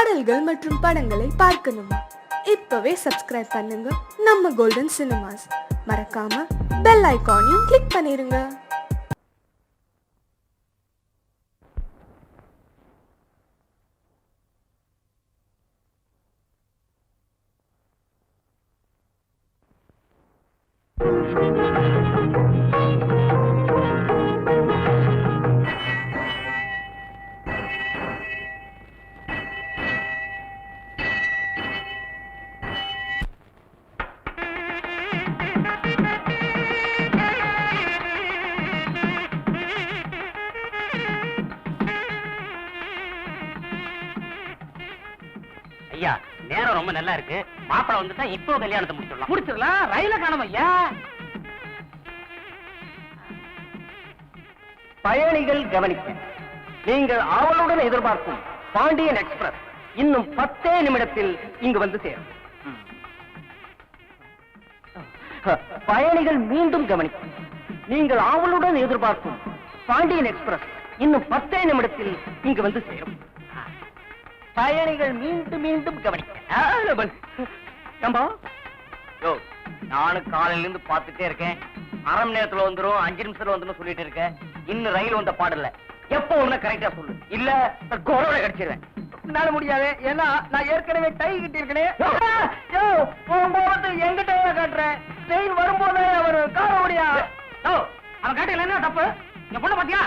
பாடல்கள் மற்றும் படங்களை பார்க்கணுமா? இப்பவே சப்ஸ்கிரைப் பண்ணுங்க நம்ம கோல்டன் சினிமாஸ். மறக்காம பெல் ஐகானையும் கிளிக் பண்ணிருங்க. ஐயா, நேரம் ரொம்ப நல்லா இருக்கு. மாப்பிள வந்துட்டா இப்போ கல்யாணத்தை முடிச்சிடலாம். ரயில காணோம் ஐயா. பயணிகள் கவனிக்க, நீங்கள் ஆவலுடன் எதிர்பார்க்கும் பாண்டியன் எக்ஸ்பிரஸ் இன்னும் 10 நிமிடத்தில் இங்கு வந்து சேரும். பயணிகள் மீண்டும் கவனிக்க, நீங்கள் ஆவலுடன் எதிர்பார்க்கும் பாண்டியன் எக்ஸ்பிரஸ் இன்னும் 10 நிமிடத்தில் இங்கு வந்து சேரும். பயணிகள் மீண்டும் மீண்டும் கவனிக்க. நானும் காலையில இருந்து பாத்துட்டே இருக்கேன். அரை மணி நேரத்துல வந்துரும், 5 நிமிஷத்துல வந்துரும் சொல்லிட்டு இருக்கேன். இன்னும் ரயில் வந்த பாடல. எப்ப ஒண்ணு கரெக்டா சொல்லு, இல்ல கொரோனா கடிச்சிருவேன். என்னால முடியாது, ஏன்னா நான் ஏற்கனவே டை கிட்டி இருக்கேன். போகும்போது எங்கிட்ட காட்டுறேன், ட்ரெயின் வரும்போது அவர் கார முடியா. அவன் காட்டல என்ன தப்பு? என் பொண்ணு பாத்தியா?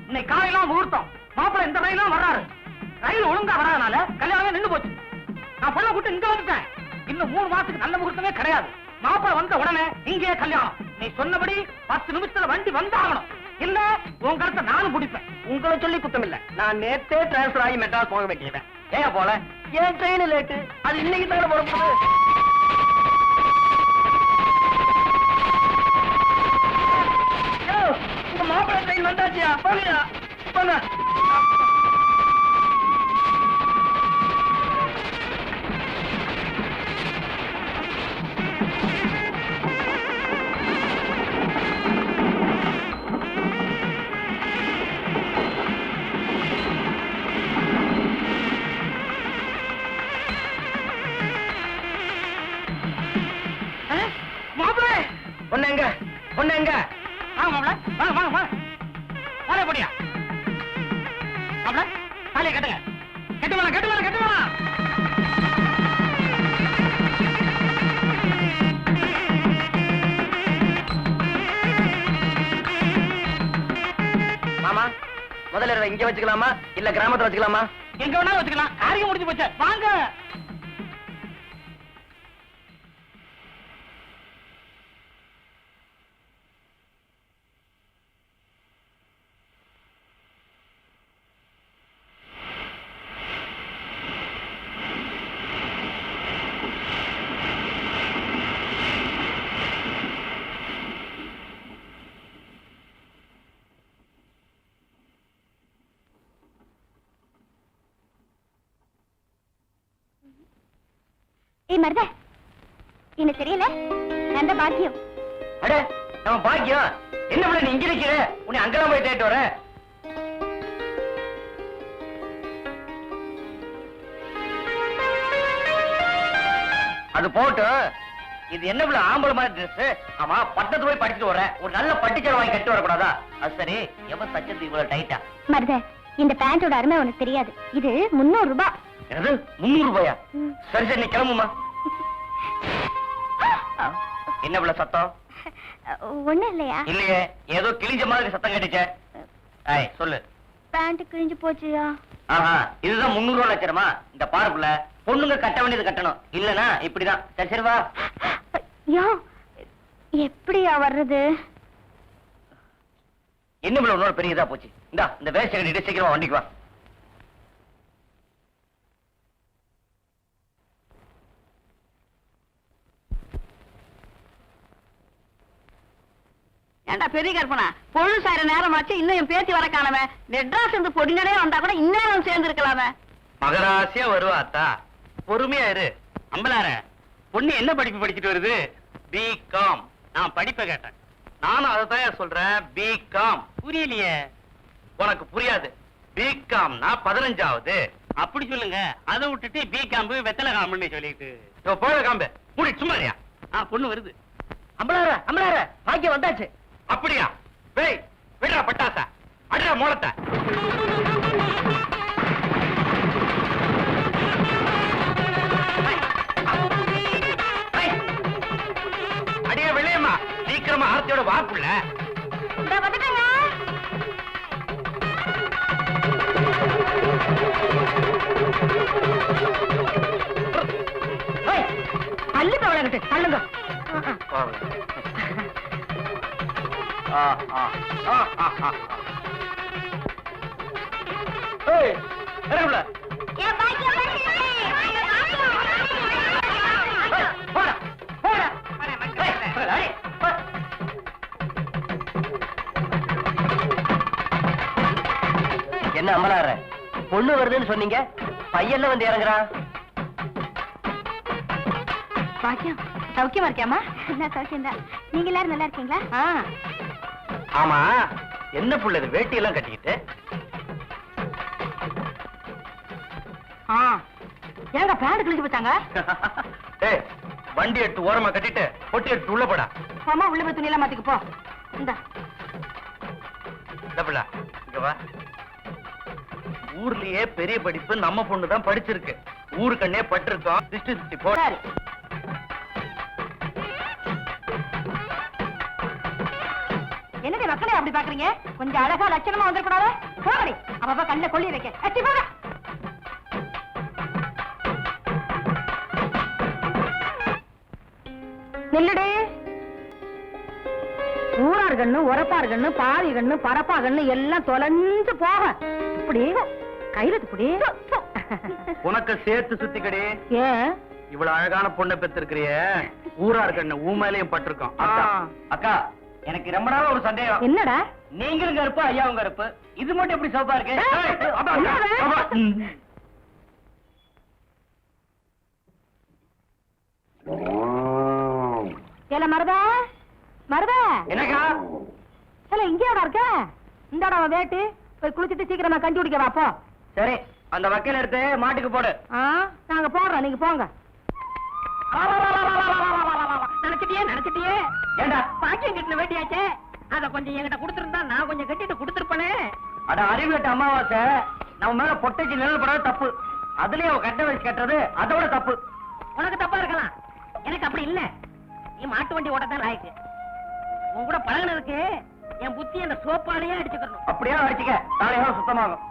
இன்னைக்கு காலையெல்லாம் முகூர்த்தம், மாப்பிள்ள இந்த ரயிலும் வர்றாரு. ரயில் ஒழுங்கா வராதனால கல்யாணமே நின்று போச்சு. நான் பொண்ணை கூட்டு இங்க வந்துட்டேன். இன்னும் 3 மாசத்துக்கு நல்ல முகூர்த்தமே கிடையாது. மாப்பிள்ள வந்த உடனே இங்கே கல்யாணம். நீ சொன்னபடி 10 நிமிஷத்துல வண்டி வந்தாகணும். இல்ல உன் கருத்தை நானும் பிடிப்பேன். உங்களை சொல்லி குத்தம் இல்ல, நான் நேத்தே டிரான்ஸ்பர் ஆகி மெட்ராஸ் போக வேண்டியவன். ஏன் போல? ஏன் ட்ரெயின் லேட்டு? அது இன்னைக்கு தானே போறப்போது. உங்க மாப்பிள்ள ட்ரெயின் வந்தாச்சியா? போங்க போங்க. முதல்ல இங்க வச்சுக்கலாமா இல்ல கிராமத்துல வச்சுக்கலாமா? எங்க வேணாலும் வச்சுக்கலாம். காரியம் முடிஞ்சு போச்சு, வாங்க. மருத என்ன தெரியல, நல்ல பாக்கியம். அட நம்ம பாக்கியம் என்ன பண்ண? நீ இங்க இருக்கிற, உன்னை அங்கெல்லாம் போய் தேட்டு வர. அது போட்டு இது என்ன பிள்ளை ஆம்பளை மாதிரி ட்ரெஸ்? ஆமா, பட்டத்து போய் படிச்சுட்டு வர, ஒரு நல்ல பட்டுச்சல் வாங்கி கட்டி வரக்கூடாதா? அது சரி, எவன் தச்சது இவ்வளவு டைட்டா? மருத, இந்த பேண்டோட அருமை உனக்கு தெரியாது. இது 300 ரூபாய். என்னது 300 ரூபாயா? சரி சரி, நீ கிளம்புமா. என்ன பிள்ளை சத்தம்? ஒண்ணு இல்லையா? இல்லையே, ஏதோ கிழிஞ்ச மாதிரி சத்தம் கேட்டுச்சே. சொல்லு. பேண்ட் கிழிஞ்சு போச்சியா? ஆஹா, இதுதான் 300 ரூபாய் லட்சமா? இந்த பாருக்குள்ள பொண்ணுங்க கட்ட வேண்டியது கட்டணும், இல்லனா இப்படிதான். சரி சரி வா. யா, எப்படியா வர்றது? என்ன பிள்ளை இன்னொரு பெரிய இதா போச்சு. இந்த வேஸ்ட் கட்டிட்டு சீக்கிரமா வண்டிக்கு வா. ஏண்டா பெரிய கற்பனா, பொழுது சாயிர நேரம் ஆச்சு, இன்னும் என் பேத்தி வர காணவே. மெட்ராஸ் இருந்து பொடிநடே வந்தா கூட இன்னும் சேர்ந்து இருக்கலாமே. மகராசியா வருவாத்தா, பொறுமையா இரு. அம்பலார, பொண்ணு என்ன படிப்பு படிச்சுட்டு வருது? பிகாம். நான் படிப்பை கேட்டேன். நானும் அதைத்தான் சொல்றேன், பிகாம். புரியலையே. உனக்கு புரியாது. பிகாம்னா 15வது, அப்படி சொல்லுங்க. அதை விட்டுட்டு பி காம்பு வெத்தலை காம்புன்னு சொல்லிட்டு போட காம்பு மூடி சும்மாரியா. பொண்ணு வருது. அம்பளார பாக்கியம் வந்தாச்சு. அப்படியா? வேய் விடுறா பட்டாசா, அடிடா மோளத்தை. அடியே வெளியம்மா, சீக்கிரமா ஆர்த்தியோட வாக்குள்ள. அள்ளி பவளங்கிட்டு அள்ளுங்க. என்ன அம்பளார, பொண்ணு வருதுன்னு சொன்னீங்க, பையன்ல வந்து இறங்குறான். பாக்கியம் சௌக்கியமா இருக்கியாமா? நான் சௌக்கியம் தான். நீங்க எல்லாரும் நல்லா இருக்கீங்களா? ஆமா, என்ன புள்ள இது வேட்டி எல்லாம் கட்டிக்கிட்டு? ஏங்க பேண்ட் கிழிச்சு வச்சாங்க? ஏய், வண்டி எடுத்து ஓரமா கட்டிட்டு பொட்டி எடுத்து உள்ள போடா. அம்மா உள்ள போய் துணியெல்லாம் மாத்திக்க போ. இந்த புள்ள இங்க வா. ஊர்லயே பெரிய படிப்பு நம்ம பொண்ணு தான் படிச்சிருக்கு. ஊருக்கண்ணே பட்டிருக்கோம். திஷ்டி திஷ்டி போ. சரி. என்னடி மக்களே அப்படி பாக்குறீங்க? கொஞ்சம் அழகா லட்சணமா வந்துடக்கூடாது? போகடி, அப்ப கண்ண கொள்ளி வைக்க. அச்சி போக. நில்லுடி. ஊரார் கண்ணு, உரப்பார் கண்ணு, பாரி கண்ணு, பரப்பா கண்ணு எல்லாம் தொலைஞ்சு போக. இப்படி கையில இப்படி உனக்கு சேர்த்து சுத்திக்கடி. ஏன் இவ்வளவு அழகான பொண்ணை பெற்றிருக்கிறிய, ஊரா இருக்கண்ணு ஊமையிலையும் பட்டிருக்கோம். அக்கா, எனக்கு ரொம்ப நாள் ஒரு சந்தேகம். என்னடா? நீங்களும் கருப்பு, ஐயாவும் கருப்பு, இது மட்டும் எப்படி சிவப்பா இருக்கு? ஏல மருதா, மருதா. என்னக்கா? ஏல இங்கேடா இருக்க? இந்தாடா வேட்டு. போய் குளிச்சிட்டு சீக்கிரமா கஞ்சி குடிக்க வா போ. சரி, அந்த வக்கீல எடுத்து மாட்டுக்கு போடு. நாங்க போடுறோம், நீங்க போங்க. நினைச்சிட்டியே ஏண்டா பாக்கியம் கட்டின வேட்டியாச்சே, அத கொஞ்சம் என்கிட்ட கொடுத்திருந்தா நான் கொஞ்சம் கட்டிட்டு கொடுத்திருப்பேனே. அட அறிவிட்ட அமாவாசை, நம்ம மேல பொட்டைக்கு நிழல் படாத தப்பு. அதுலயும் அவ கட்ட வச்சு கட்டுறது அதோட தப்பு. உனக்கு தப்பா இருக்கலாம், எனக்கு அப்படி இல்ல. நீ மாட்டு வண்டி ஓட்டத்தான் லாய்க்கு. உன் கூட பழகினதுக்கு என் புத்தி அந்த சோப்பாலேயே அடிச்சுக்கணும். அப்படியே அடிச்சுக்க, நாளையோட சுத்தமாகும்.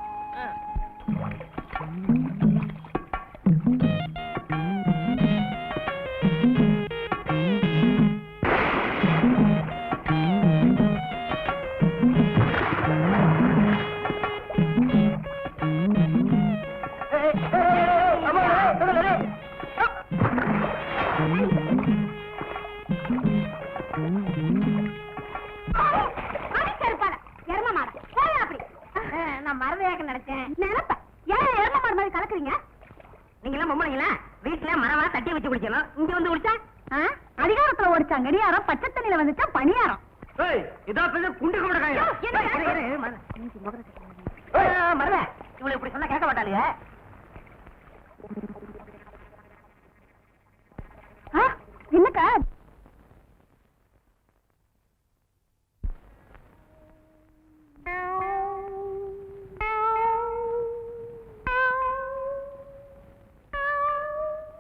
நான் மரதையாக நினைச்சேன். நினைப்பேன். ஏன் எரும மாடு மாதிரி கலக்குறீங்க? நீங்க எல்லாம் பொம்பளைங்களா? வீட்டுல மரவா தட்டி வச்சு குடிக்கணும். இங்க வந்து குடிச்சா அதிகாரத்துல ஓடிச்சாங்க. கடியாரம் பச்சை தண்ணியில வந்துச்சா பணியாரம். இதான் குண்டு கூட மரத இவளை இப்படி சொன்னா கேட்க மாட்டாளிய. என்னக்கா?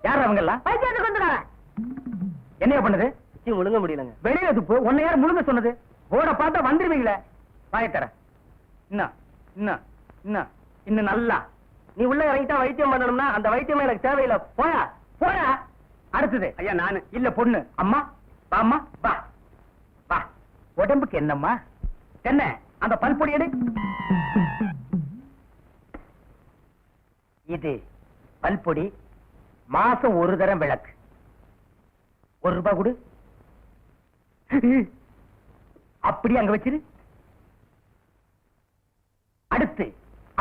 யார் அவங்க எல்லாம்? பைத்தியத்துக்கு வந்துடுறாங்க. என்ன பண்ணுது? முழுங்க முடியலங்க. வெளியில துப்பு. உன்னை யார் முழுங்க சொன்னது? போட பார்த்தா வந்துருவீங்களே. வாயத்தர இன்னும் நல்லா நீ உள்ள இறங்கிட்டா வைத்தியம் பண்ணணும்னா அந்த வைத்தியம் எனக்கு தேவையில்லை. போயா போயா. அடுத்தது ஐயா நானு இல்ல பொண்ணு. அம்மா வாம்மா வா வா. உடம்புக்கு என்னம்மா? என்ன அந்த பல்பொடி எடு. இது பல்பொடி. மாசம் ஒரு தரம் விளக்கு. ₹1 கொடு. அப்படி அங்க வச்சிரு. அடுத்து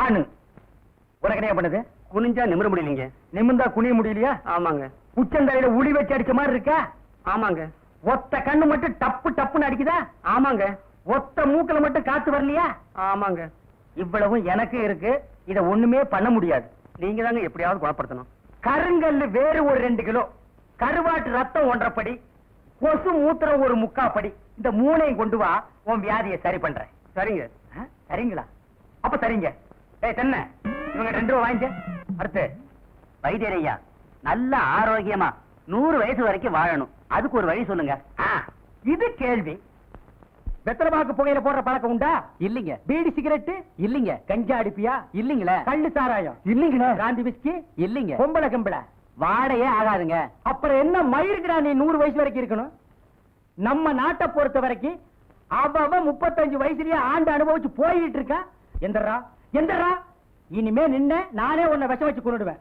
ஆணு. உனக்கு என்ன பண்ணுது? குனிஞ்சா நிமிர முடியலீங்க. நிமிர்ந்தா குனிய முடியலையா? ஆமாங்க. உச்சந்தலையில உளி வச்சு அடிச்ச மாதிரி இருக்கா? ஆமாங்க. ஒத்த கண்ணு மட்டும் டப்பு டப்புன்னு அடிக்குதா? ஆமாங்க. ஒத்த மூக்கல மட்டும் காத்து வரலையா? ஆமாங்க. இவ்வளவும் எனக்கு இருக்கு. இத ஒண்ணுமே பண்ண முடியாது. நீங்க தாங்க எப்படியாவது குணப்படுத்தணும். கருங்கல்லு வேறு ஒரு 2 கிலோ, கருவாட்டு ரத்தம் 1.5 படி, கொசு மூத்திரம் ஒரு 3/4 படி, இந்த 3ஐயும் கொண்டு வா, உன் வியாதியை சரி பண்றேன். சரிங்க. சரிங்களா? அப்ப சரிங்க. தென்ன இவங்க 2 ரூபா வாங்கிக்க. அடுத்து வைத்தியரையா, நல்ல ஆரோக்கியமா 100 வயசு வரைக்கும் வாழணும், அதுக்கு ஒரு வழி சொல்லுங்க. இது கேள்வி. வெத்தலமாக்கு புகையில போடுற பழக்கம் உண்டா? இல்லீங்க. பீடி சிகரெட்? இல்லீங்க. கஞ்சா அடிப்பியா? இல்லீங்களே. கள்ளு சாராயம்? இல்லீங்களே. Brandy whisky? இல்லீங்க. பொம்பளை கம்பளை? வாடையே ஆகாதுங்க. அப்புறம் என்ன மயிருக்குடா நீ 100 வயசு வரைக்கும் இருக்கணும்? நம்ம நாட்டை பொறுத்த வரைக்கும் அவன் 35 வயசுலயே ஆண்டு அனுபவிச்சு போயிட்டு இருக்கா. எந்தரா எந்தரா, இனிமே நின்ன நானே உன்னை விஷம் வச்சு கொண்டுடுவேன்.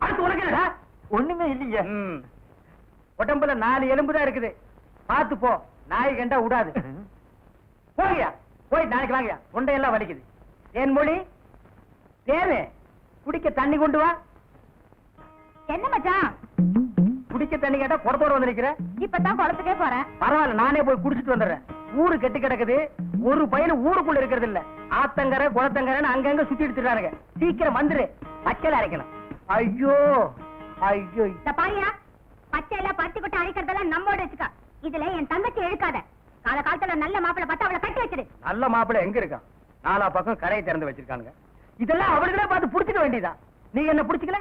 அடுத்து உனக்கு என்னடா? ஒண்ணுமே இல்லைங்க. உடம்புல 4 எலும்பு தான் இருக்குது, பார்த்து போ, நாய் கண்டா விடாது. போங்கயா, போய் நாளைக்கு வாங்கயா, தொண்டையெல்லாம் வலிக்குது. தேன் மொழி, தேனு, குடிக்க தண்ணி கொண்டு வா. என்ன மச்சான், குடிக்க தண்ணி கேட்டா குடத்தோட வந்து நிக்கிற. இப்பதான் குளத்துக்கே போறேன். பரவாயில்ல, நானே போய் குடிச்சிட்டு வந்துடுறேன். ஊரு கெட்டு கிடக்குது, ஒரு பையன் ஊருக்குள்ள இருக்கிறது இல்ல. ஆத்தங்கரை குளத்தங்கரைன்னு அங்கங்க சுத்தி எடுத்துட்டாருங்க. சீக்கிரம் வந்துரு, பச்சையில அரைக்கணும். ஐயோ ஐயோ, இந்த பாரியா, பச்சையில பருத்தி கொட்டை அழைக்கிறதெல்லாம் நம்மோட வச்சுக்கா. இதுல என் தங்கச்சி எழுக்காத. காலகாலத்துல நல்ல மாப்பிள்ளை பார்த்து அவளை கட்டி வச்சிரு. நல்ல மாப்பிள்ளை எங்க இருக்கான்? 4 பக்கம் கரையை திறந்து வச்சிருக்கானுங்க. இதெல்லாம் அவளுக்குள்ள பார்த்து புடிச்சுக்க வேண்டியதா. நீ என்ன புடிச்சுக்கல?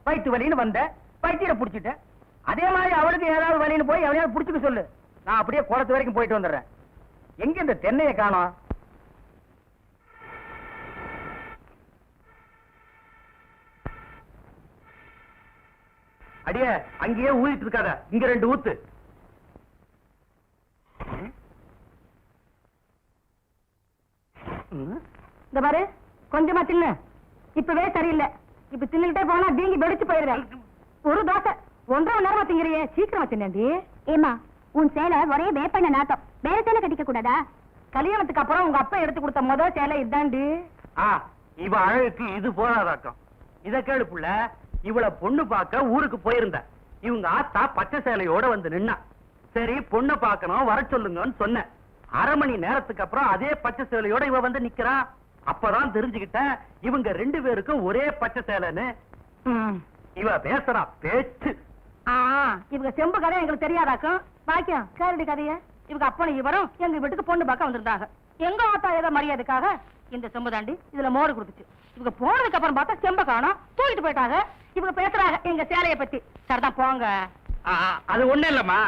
வயிற்று வலின்னு வந்த, வயிற்ற புடிச்சிட்ட. அதே மாதிரி அவளுக்கு ஏதாவது வலின்னு போய் அவளையாவது புடிச்சுக்க சொல்லு. நான் அப்படியே குளத்து வரைக்கும் போயிட்டு வந்துடுறேன். எங்க இந்த தென்னையை காணோம்? அடியே, அங்கேயே ஊதிட்டு இருக்காத, இங்க 2 ஊத்து. இந்த பாரு, கொஞ்சமா தின்னு. இப்பவே சரியில்லை. இப்ப தின்னுகிட்டே போனா வீங்கி வெடிச்சு போயிருவேன். ஒரு தோசை 1.5 மணி நேரமா திங்கிறியே, சீக்கிரமா தின்னேன்டி. ஏமா, உன் சேலை ஒரே வேப்பண்ண நாத்தம். வேற சேலை கட்டிக்க கூடாதா? கல்யாணத்துக்கு அப்புறம் உங்க அப்பா எடுத்து கொடுத்த முதல் சேலை இதாண்டி. இவ அழகுக்கு இது போராதாக்கம். இத கேளு புள்ள, இவள பொண்ணு பார்க்க ஊருக்கு போயிருந்த. இவங்க ஆத்தா பச்சை சேலையோட வந்து நின்னா. சரி, பொண்ணு பார்க்கணும், வர சொல்லுங்கன்னு சொன்ன. 1/2 மணி நேரத்துக்கு அப்புறம் அதே பச்சை சேலையோட இவ வந்து நிக்கிறா. அப்பதான் தெரிஞ்சுக்கிட்டேன் இவங்க 2 பேருக்கும் ஒரே பச்சை சேலைன்னு. இவ பேசுறா பேச்சு. இவங்க செம்பு கதை எங்களுக்கு தெரியாதாக்கும். பாக்கியம் கேரடி கதைய. இவங்க அப்பனும் இவரும் எங்க வீட்டுக்கு பொண்ணு பார்க்க வந்திருந்தாங்க. எங்க ஆத்தா ஏதோ மரியாதைக்காக இந்த செம்பு தாண்டி இதுல மோடு கொடுத்துச்சு. இவங்க போனதுக்கு அப்புறம் பார்த்தா செம்ப காணோம், தூக்கிட்டு போயிட்டாங்க. இவங்க பேசுறாங்க எங்க சேலைய பத்தி. சரிதான் போங்க. அது ஒண்ணு இல்லம்மா,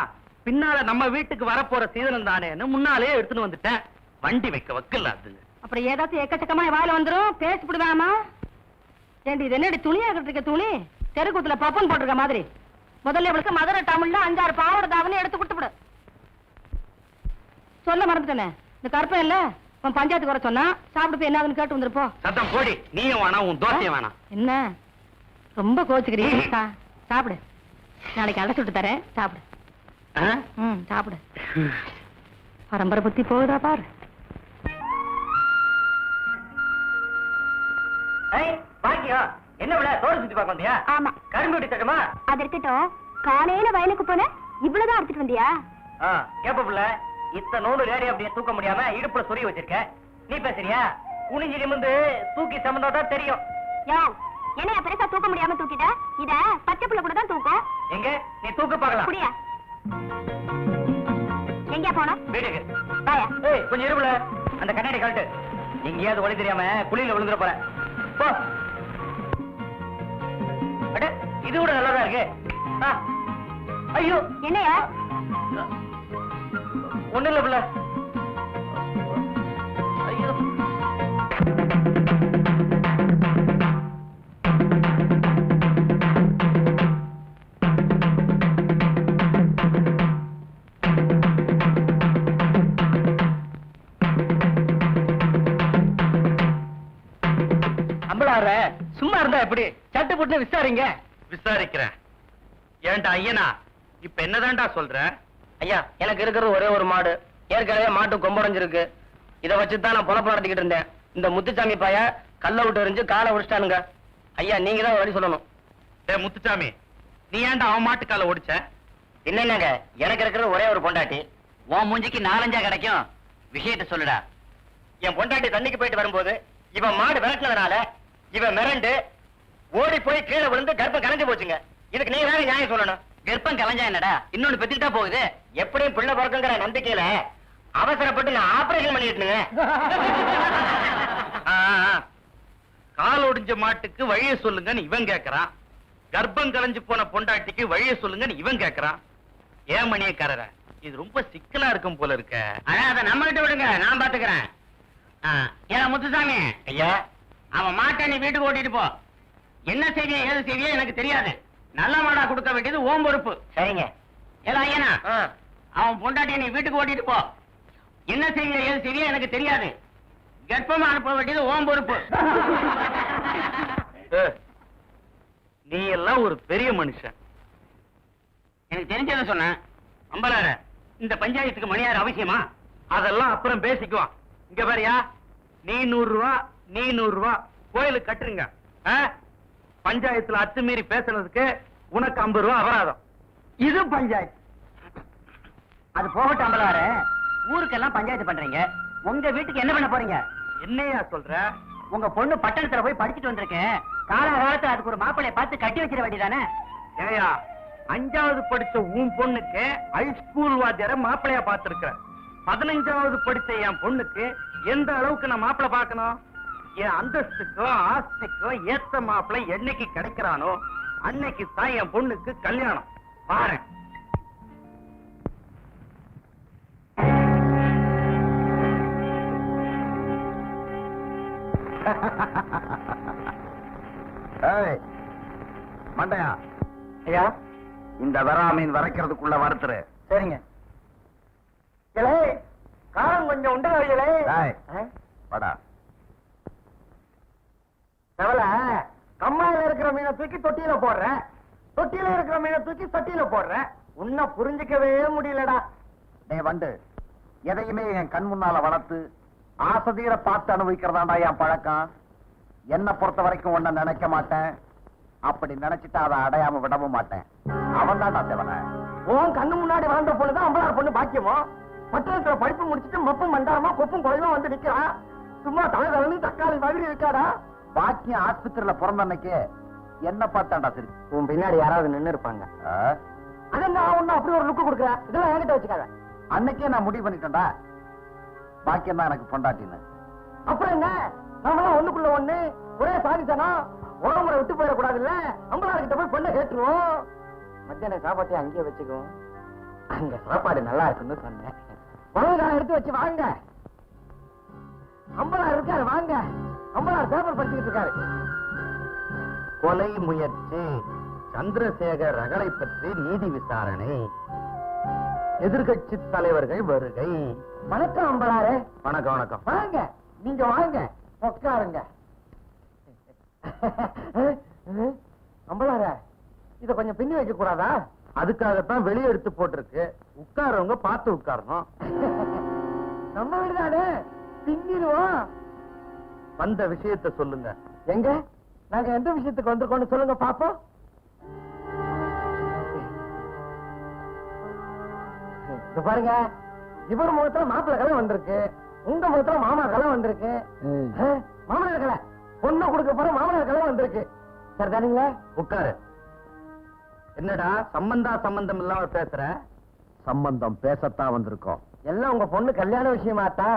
பின்னால நம்ம வீட்டுக்கு வரப்போற சீதனம் தானேன்னு முன்னாலே எடுத்துன்னு வந்துட்டேன். வண்டி வைக்க வக்கல அதுங்க. அப்புறம் ஏதாச்சும் எக்கச்சக்கமா வாயில வந்துரும், பேசிவிடுவாமா? ஏண்டி இது என்னடி துணியா இருக்க துணி? தெருக்கூத்துல பப்பன் போட்டிருக்க மாதிரி. முதல்ல இவளுக்கு மதுரை டவுன்ல 5-6 பாவாடை தாவணி எடுத்து கொடுத்துவிடு. சொல்ல மறந்துட்டேனே, இந்த கருப்பன் இல்ல உன் பஞ்சாயத்துக்கு வர சொன்னா சாப்பிட்டு போய் என்னாதுன்னு கேட்டு வந்துருப்போ. சத்தம் போடி, நீயும் வேணாம், உன் தோசையும் வேணாம். என்ன ரொம்ப கோச்சுக்கிறீங்க? சாப்பிடு, நாளைக்கு அடைச்சு விட்டு தரேன், சாப்பிடு. சாப்பிடு. பரம்பரை புத்தி போகுதா பாரு. பாக்கியம், என்ன விட தோடு சுத்தி பார்க்க வந்தியா? ஆமா. கரும்பு வெட்டி தட்டுமா? அது இருக்கட்டும், காலையில வயலுக்கு போன இவ்வளவுதான் அடிச்சிட்டு வந்தியா? கேப்ப புள்ள, இத்த நூறு லேடி அப்படியே தூக்க முடியாம இடுப்புல சொறி வச்சிருக்க. நீ பேசுறியா? குனிஞ்சி நிமிந்து தூக்கி சமந்தாதான் தெரியும். யோ, என்னைய பெருசா தூக்க முடியாம தூக்கிட்ட? இத பச்சை புள்ள கூட தான் தூக்கும். எங்க நீ தூக்க பார்க்கலாம். புரியா? எங்கயா போன? வீட்டுக்கு. வாயா. கொஞ்சம் இருப்புல அந்த கண்ணாடி கழட்டு. எங்கேயாவது வழி தெரியாம குழியில விழுந்துட போற. போ. அட, இது கூட நல்லாதான் இருக்கு. ஐயோ, என்னையா? ஒண்ணு இல்ல புள்ள. ஐயோ, அம்பளார சும்மா இருந்தா எப்படி? சட்டு போட்டு விசாரிங்க. விசாரிக்கிறேன். ஏன்டா ஐயனா, இப்ப என்னதான்டா சொல்ற? ஐயா, எனக்கு இருக்கிறது ஒரே ஒரு மாடு. ஏற்கனவே மாட்டு கொம்படைஞ்சிருக்கு. இதை வச்சுதான் நான் பொழப்பு நடத்திக்கிட்டு இருந்தேன். இந்த முத்துச்சாமி பாய கல்ல விட்டு எறிஞ்சு காலை உடிச்சிட்டானுங்க. ஐயா, நீங்க தான் வழி சொல்லணும். முத்துச்சாமி, நீ ஏன்டா அவன் மாட்டு காலை ஓடிச்ச? என்னங்க, எனக்கு இருக்கிறது ஒரே ஒரு பொண்டாட்டி. உன் மூஞ்சிக்கு 4-5 கிடைக்கும். விஷயத்தை சொல்லுடா. என் பொண்டாட்டி தண்ணிக்கு போயிட்டு வரும்போது இவன் மாடு விரட்டினதுனால இவன் மிரண்டு ஓடி போய் கீழே விழுந்து கர்ப்பம் கலைஞ்சு போச்சுங்க. இதுக்கு நீ வேற நியாயம் சொல்லணும். கர்ப்பம் கலைஞ்சா என்னடா, இன்னொன்னு பெத்துட்டா போகுது. எப்படியும் பிள்ளை பிறக்குங்கிற நம்பிக்கையில அவசரப்பட்டு நான் ஆபரேஷன் பண்ணிட்டுங்க. கால் ஒடிஞ்ச மாட்டுக்கு வழிய சொல்லுங்கன்னு இவன் கேக்குறான். கர்ப்பம் கலைஞ்சு போன பொண்டாட்டிக்கு வழிய சொல்லுங்கன்னு இவன் கேக்குறான். ஏன் மணியக்காரர, இது ரொம்ப சிக்கலா இருக்கும் போல இருக்க. அதை நம்ம கிட்ட விடுங்க, நான் பாத்துக்கிறேன். ஏன் முத்துசாமி ஐயா, அவன் மாட்டை நீ வீட்டுக்கு ஓட்டிட்டு போ. என்ன செய்வியோ ஏது செய்வியோ எனக்கு தெரியாது. நல்ல மாடா கொடுக்க வேண்டியது ஓம் பொறுப்பு. சரிங்க. ஏதா ஐயனா, அவன் பொண்டாட்டியை நீ வீட்டுக்கு ஓட்டிட்டு போ. என்ன செய்வியோ ஏது செய்வியோ எனக்கு தெரியாது. கர்ப்பமா அனுப்ப வேண்டியது ஓம் பொறுப்பு. நீ எல்லாம் ஒரு பெரிய மனுஷன். எனக்கு தெரிஞ்சதை சொன்னேன். அம்பலார, இந்த பஞ்சாயத்துக்கு மணியார் அவசியமா? அதெல்லாம் அப்புறம் பேசிக்குவான். இங்க பாரியா, நீ 100 ரூபா, நீ 100 ரூபா கோயிலுக்கு கட்டுறீங்க. பஞ்சாயத்துல அத்துமீறி பேசுறதுக்கு உனக்கு 50 ரூபா அபராதம். இது பஞ்சாயத்து. அது போகட்டும் அம்பலார, ஊருக்கெல்லாம் பஞ்சாயத்து பண்றீங்க. உங்க வீட்டுக்கு என்ன பண்ண போறீங்க? என்னையா சொல்ற? உங்க பொண்ணு பட்டணத்துல போய் படிச்சுட்டு வந்திருக்கேன். காலகாலத்துல அதுக்கு ஒரு மாப்பிள்ளைய பார்த்து கட்டி வச்சிட வேண்டியதானே? ஏயா, 5வது படிச்ச உன் பொண்ணுக்கு ஹைஸ்கூல் வாத்தியார மாப்பிள்ளையா பார்த்திருக்க. 15வது படிச்ச என் பொண்ணுக்கு எந்த அளவுக்கு நான் மாப்பிள்ளை பார்க்கணும்? என் அந்தஸ்துக்கோ ஆஸ்திக்கோ ஏத்த மாப்பிள்ளை என்னைக்கு கிடைக்கிறானோ அன்னைக்கு தான் என் பொண்ணுக்கு கல்யாணம். பாரு. மண்டையா ஐயா, இந்த வராமீன் வரைக்கிறதுக்குள்ள வறுத்துரு. சரிங்க. காரம் கொஞ்சம் உண்டா? படா செவல, கம்மாயில இருக்கிற மீனை தூக்கி தொட்டியில போடுற, தொட்டியில இருக்கிற மீனை தூக்கி சட்டியில போடுற. உன்னை புரிஞ்சுக்கவே முடியலடா. டே வண்டு, எதையுமே என் கண் முன்னால வளர்த்து ஆசதீர பார்த்து அனுபவிக்கிறதாண்டா என் பழக்கம். என்ன பொறுத்த வரைக்கும் ஒன்ன நினைக்க மாட்டேன். அப்படி நினைச்சிட்டு அதை அடையாம விடவும் மாட்டேன். அவன் தான்டா செவன. உன் கண்ணு முன்னாடி வாழ்ந்த பொண்ணுதான் அம்பலார் பொண்ணு பாக்கியமோ. பட்டணத்துல படிப்பு முடிச்சுட்டு மப்பும் மண்டாரமா கொப்பும் குழந்தையும் வந்து நிக்கிறான். சும்மா தலைவலி தக்காளி மாதிரி இருக்காடா. பாக்கியம் ஆஸ்பத்திரியில பிறந்த அன்னைக்கு என்ன பார்த்தாண்டா சரி. உன் பின்னாடி யாராவது நின்னு இருப்பாங்க. அதான் நான் ஒண்ணு அப்படி ஒரு லுக்கு கொடுக்குறேன். இதெல்லாம் என்கிட்ட வச்சுக்காத. அன்னைக்கே நான் முடிவு பண்ணிட்டேன்டா, பாக்கியம் தான் எனக்கு பொண்டாட்டின்னு. அப்புறம் என்ன, நம்மளாம் ஒண்ணுக்குள்ள ஒண்ணு, ஒரே சாதித்தானா, உடம்புல விட்டு போயிடக்கூடாது இல்ல. அம்பலார்கிட்ட போய் பொண்ணை கேட்டுருவோம். மத்தியான சாப்பாட்டை அங்கேயே வச்சுக்குவோம். அங்க சாப்பாடு நல்லா இருக்குன்னு சொன்னேன். உணவுகாரம் எடுத்து வச்சு வாங்க. அம்பலார் இருக்காரு, வாங்க. அம்பலார் பேப்பர் படிச்சுக்கிட்டு இருக்காரு. கொலை முயற்சி, சந்திரசேகர் ரகளை பற்றி நீதி விசாரணை, எதிர்கட்சி தலைவர்கள் வருகை. வணக்கம் அம்பலாரே. வணக்கம் வணக்கம். வாங்க, நீங்க வாங்க, உட்காருங்க. அம்பலார, இத கொஞ்சம் பின்னி வைக்க கூடாதா? அதுக்காகத்தான் வெளியே எடுத்து போட்டிருக்கு. உட்காரவங்க பார்த்து உட்காரணும். நம்ம வீடுதானே, பின்னிடுவோம். வந்த விஷயத்தை சொல்லுங்க. எங்க நாங்க எந்த விஷயத்துக்கு வந்திருக்கோம்னு சொல்லுங்க பாப்போம். பாருங்க, இவர் முகத்துல மாப்பிள்ளை கலை வந்திருக்கு, உங்க முகத்துல மாமா கலை வந்திருக்கு. மாமனார் கலை பொண்ணு கொடுக்க போற மாமனார் கலை வந்திருக்கு. சரிதானுங்களா? உட்காரு. என்னடா சம்பந்தம் இல்லாம பேசுற? சம்பந்தம் பேசத்தான் வந்திருக்கோம். எல்லாம் உங்க பொண்ணு கல்யாண விஷயமாத்தா?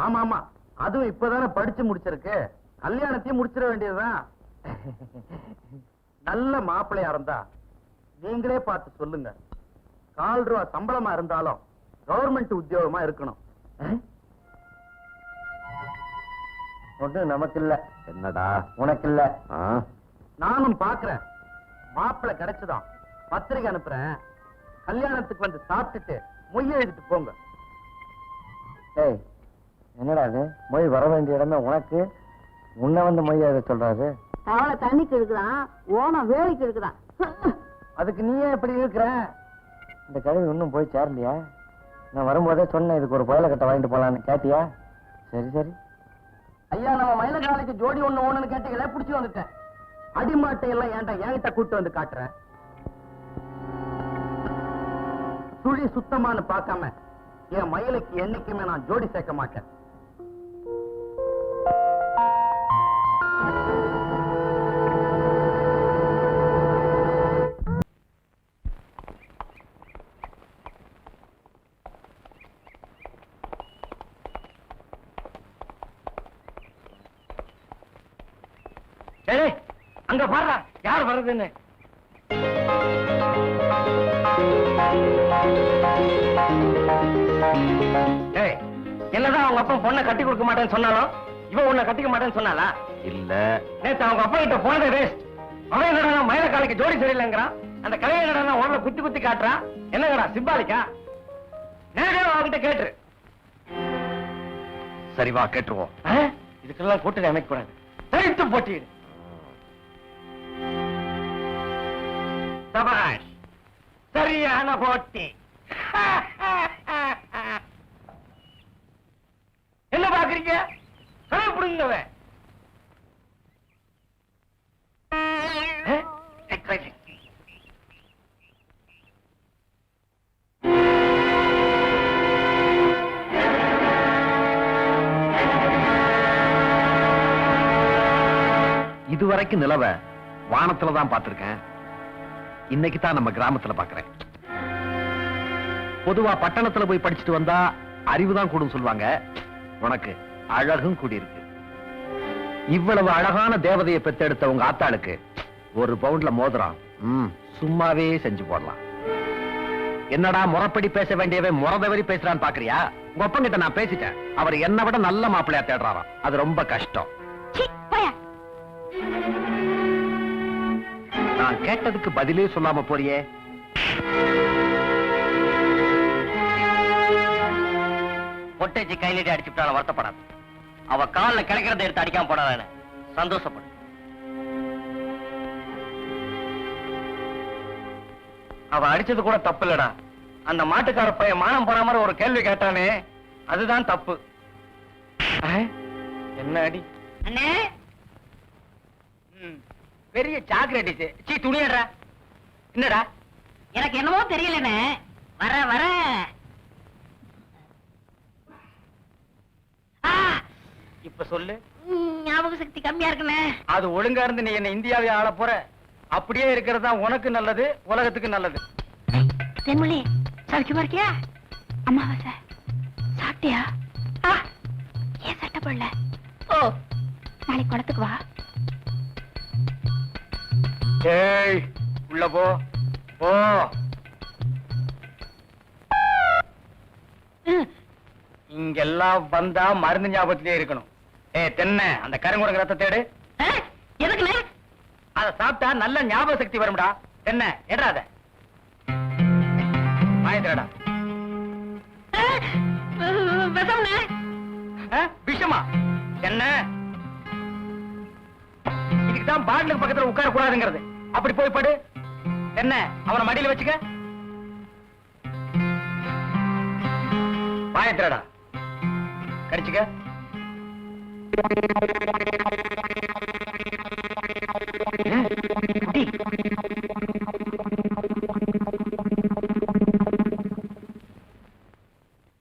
ஆமா ஆமா, அதுவும் இப்பதானே படிச்சு முடிச்சிருக்கு. கல்யாணத்தையும் முடிச்சிட வேண்டியதுதான். நல்ல மாப்பிள்ளையா இருந்தா நீங்களே பார்த்து சொல்லுங்க. 4 ரூபா சம்பளமா இருந்தாலும் கவர்மெண்ட் உத்தியோகமா இருக்கணும். ஒண்ணு நமக்கு இல்ல. என்னடா உனக்கு இல்ல? நானும் பாக்குறேன். மாப்பிள்ளை கிடைச்சுதான் பத்திரிகை அனுப்புறேன். கல்யாணத்துக்கு வந்து சாப்பிட்டுட்டு மொய் எழுதிட்டு போங்க. என்னடா அது, மொய் வர வேண்டிய இடமே உனக்கு, முன்ன வந்து மொய் எழுத சொல்றாரு. தவளை தண்ணிக்கு இருக்குதான், ஓனம் வேலைக்கு இருக்குதான். அதுக்கு நீயே எப்படி இருக்கிற? இந்த கழுவி இன்னும் போய் சேரலையா? நான் வரும்போதே சொன்னேன் இதுக்கு ஒரு புயல கட்ட வாங்கிட்டு போலான்னு. கேட்டியா? சரி சரி. ஐயா, நம்ம மயில காலைக்கு ஜோடி ஒண்ணு ஓணுன்னு கேட்டீங்களே, புடிச்சு வந்துட்டேன். அடிமாட்டை எல்லாம் ஏன்டா என்கிட்ட கூட்டு வந்து காட்டுறேன்? சுழி சுத்தமானு பார்க்காம என் மயிலுக்கு என்னைக்குமே நான் ஜோடி சேர்க்க மாட்டேன். சரி அங்க பாருடா யார் வர்றதுன்னு. ஏய், என்னதான் அவங்க அப்பா பொண்ணை கட்டி கொடுக்க மாட்டேன்னு சொன்னாலும் இவன் உன்னை கட்டிக்க மாட்டேன்னு சொன்னாலா? இல்ல. நேத்து அவங்க அப்பா கிட்ட போனதே வேஸ்ட். அவன் என்னடா மயில காலைக்கு ஜோடி சரியில்லைங்கிறான். அந்த கலையை என்னடா உடல குத்தி குத்தி காட்டுறான். என்னங்கடா சிம்பாலிக்கா? நேரடியா அவகிட்ட கேட்டுரு. சரி வா கேட்டுருவோம். இதுக்கெல்லாம் கூட்டணி அமைக்க கூடாது. தனித்து போட்டியிடு. சபாஷ், சரியான போட்டி. என்ன பாக்குறீங்க? கலைப்பிடுங்கவ. இதுவரைக்கும் நிலவ வானத்துல தான் பார்த்திருக்கேன். இன்னைக்கு தான் நம்ம கிராமத்துல பாக்குறேன். பொதுவா பட்டணத்துல போய் படிச்சுட்டு வந்தா அறிவுதான் கூடும் சொல்லுவாங்க. உனக்கு அழகும் கூடியிருக்கு. இவ்வளவு அழகான தேவதையை பெத்தெடுத்த உங்க ஆத்தாளுக்கு ஒரு பவுண்ட்ல மோதிரம் சும்மாவே செஞ்சு போடலாம். என்னடா முறைப்படி பேச வேண்டியவன் முறதவரி பேசுறான்னு பாக்குறியா? உங்க அப்பங்கிட்ட நான் பேசிட்டேன். அவர் என்னை விட நல்ல மாப்பிள்ளையா தேடுறாராம். அது ரொம்ப கஷ்டம். நான் கேட்டதுக்கு பதிலே சொல்லாம போறியே. பொட்டேச்சி கையிலே அடிச்சுட்டாலும் வருத்தப்படாது. அவ காலில் கிடைக்கிறத எடுத்து அடிக்காம போடாத. சந்தோஷப்படு. அவ அடிச்சது கூட தப்பு இல்லடா. அந்த மாட்டுக்கார பையன் மானம் போற மாதிரி ஒரு கேள்வி கேட்டானே, அதுதான் தப்பு. என்ன அடி அண்ணே? பெரிய சாக்லேட். சீ துணியடா. என்னடா? எனக்கு என்னமோ தெரியலண்ணே. வர வர இப்ப சொல்லு. ஞாபக சக்தி கம்மியா இருக்குண்ணே. அது ஒழுங்கா இருந்து நீ என்ன இந்தியாவை ஆள போற. அப்படியே இருக்கிறது தான் உனக்கு நல்லது, உலகத்துக்கு நல்லது. தென்மொழி சௌக்கியமா இருக்கியா? அம்மாவாசை சாப்பிட்டியா? ஏன் சட்டை போடல? ஓ, நாளைக்கு குளத்துக்கு வா. ஏய், உள்ள போ போ. இங்கெல்லாம் வந்தா மருந்து ஞாபகத்திலே இருக்கணும். தென்னை அந்த கருங்குரங்கு ரத்த தேடு. எதுக்குண்ணே? அத சாப்பிட்டா நல்ல ஞாபக சக்தி வரும்டா. என்ன ஏடாத மாயத்திரடா. விஷம்ண்ணே. விஷமா? என்ன இதுக்குதான் பாட்டிலுக்கு பக்கத்துல உட்கார கூடாதுங்கிறது. அப்படி போய் படு. என்ன அவனை மடியில வச்சுக்க. மாயத்திரடா கடிச்சுக்க.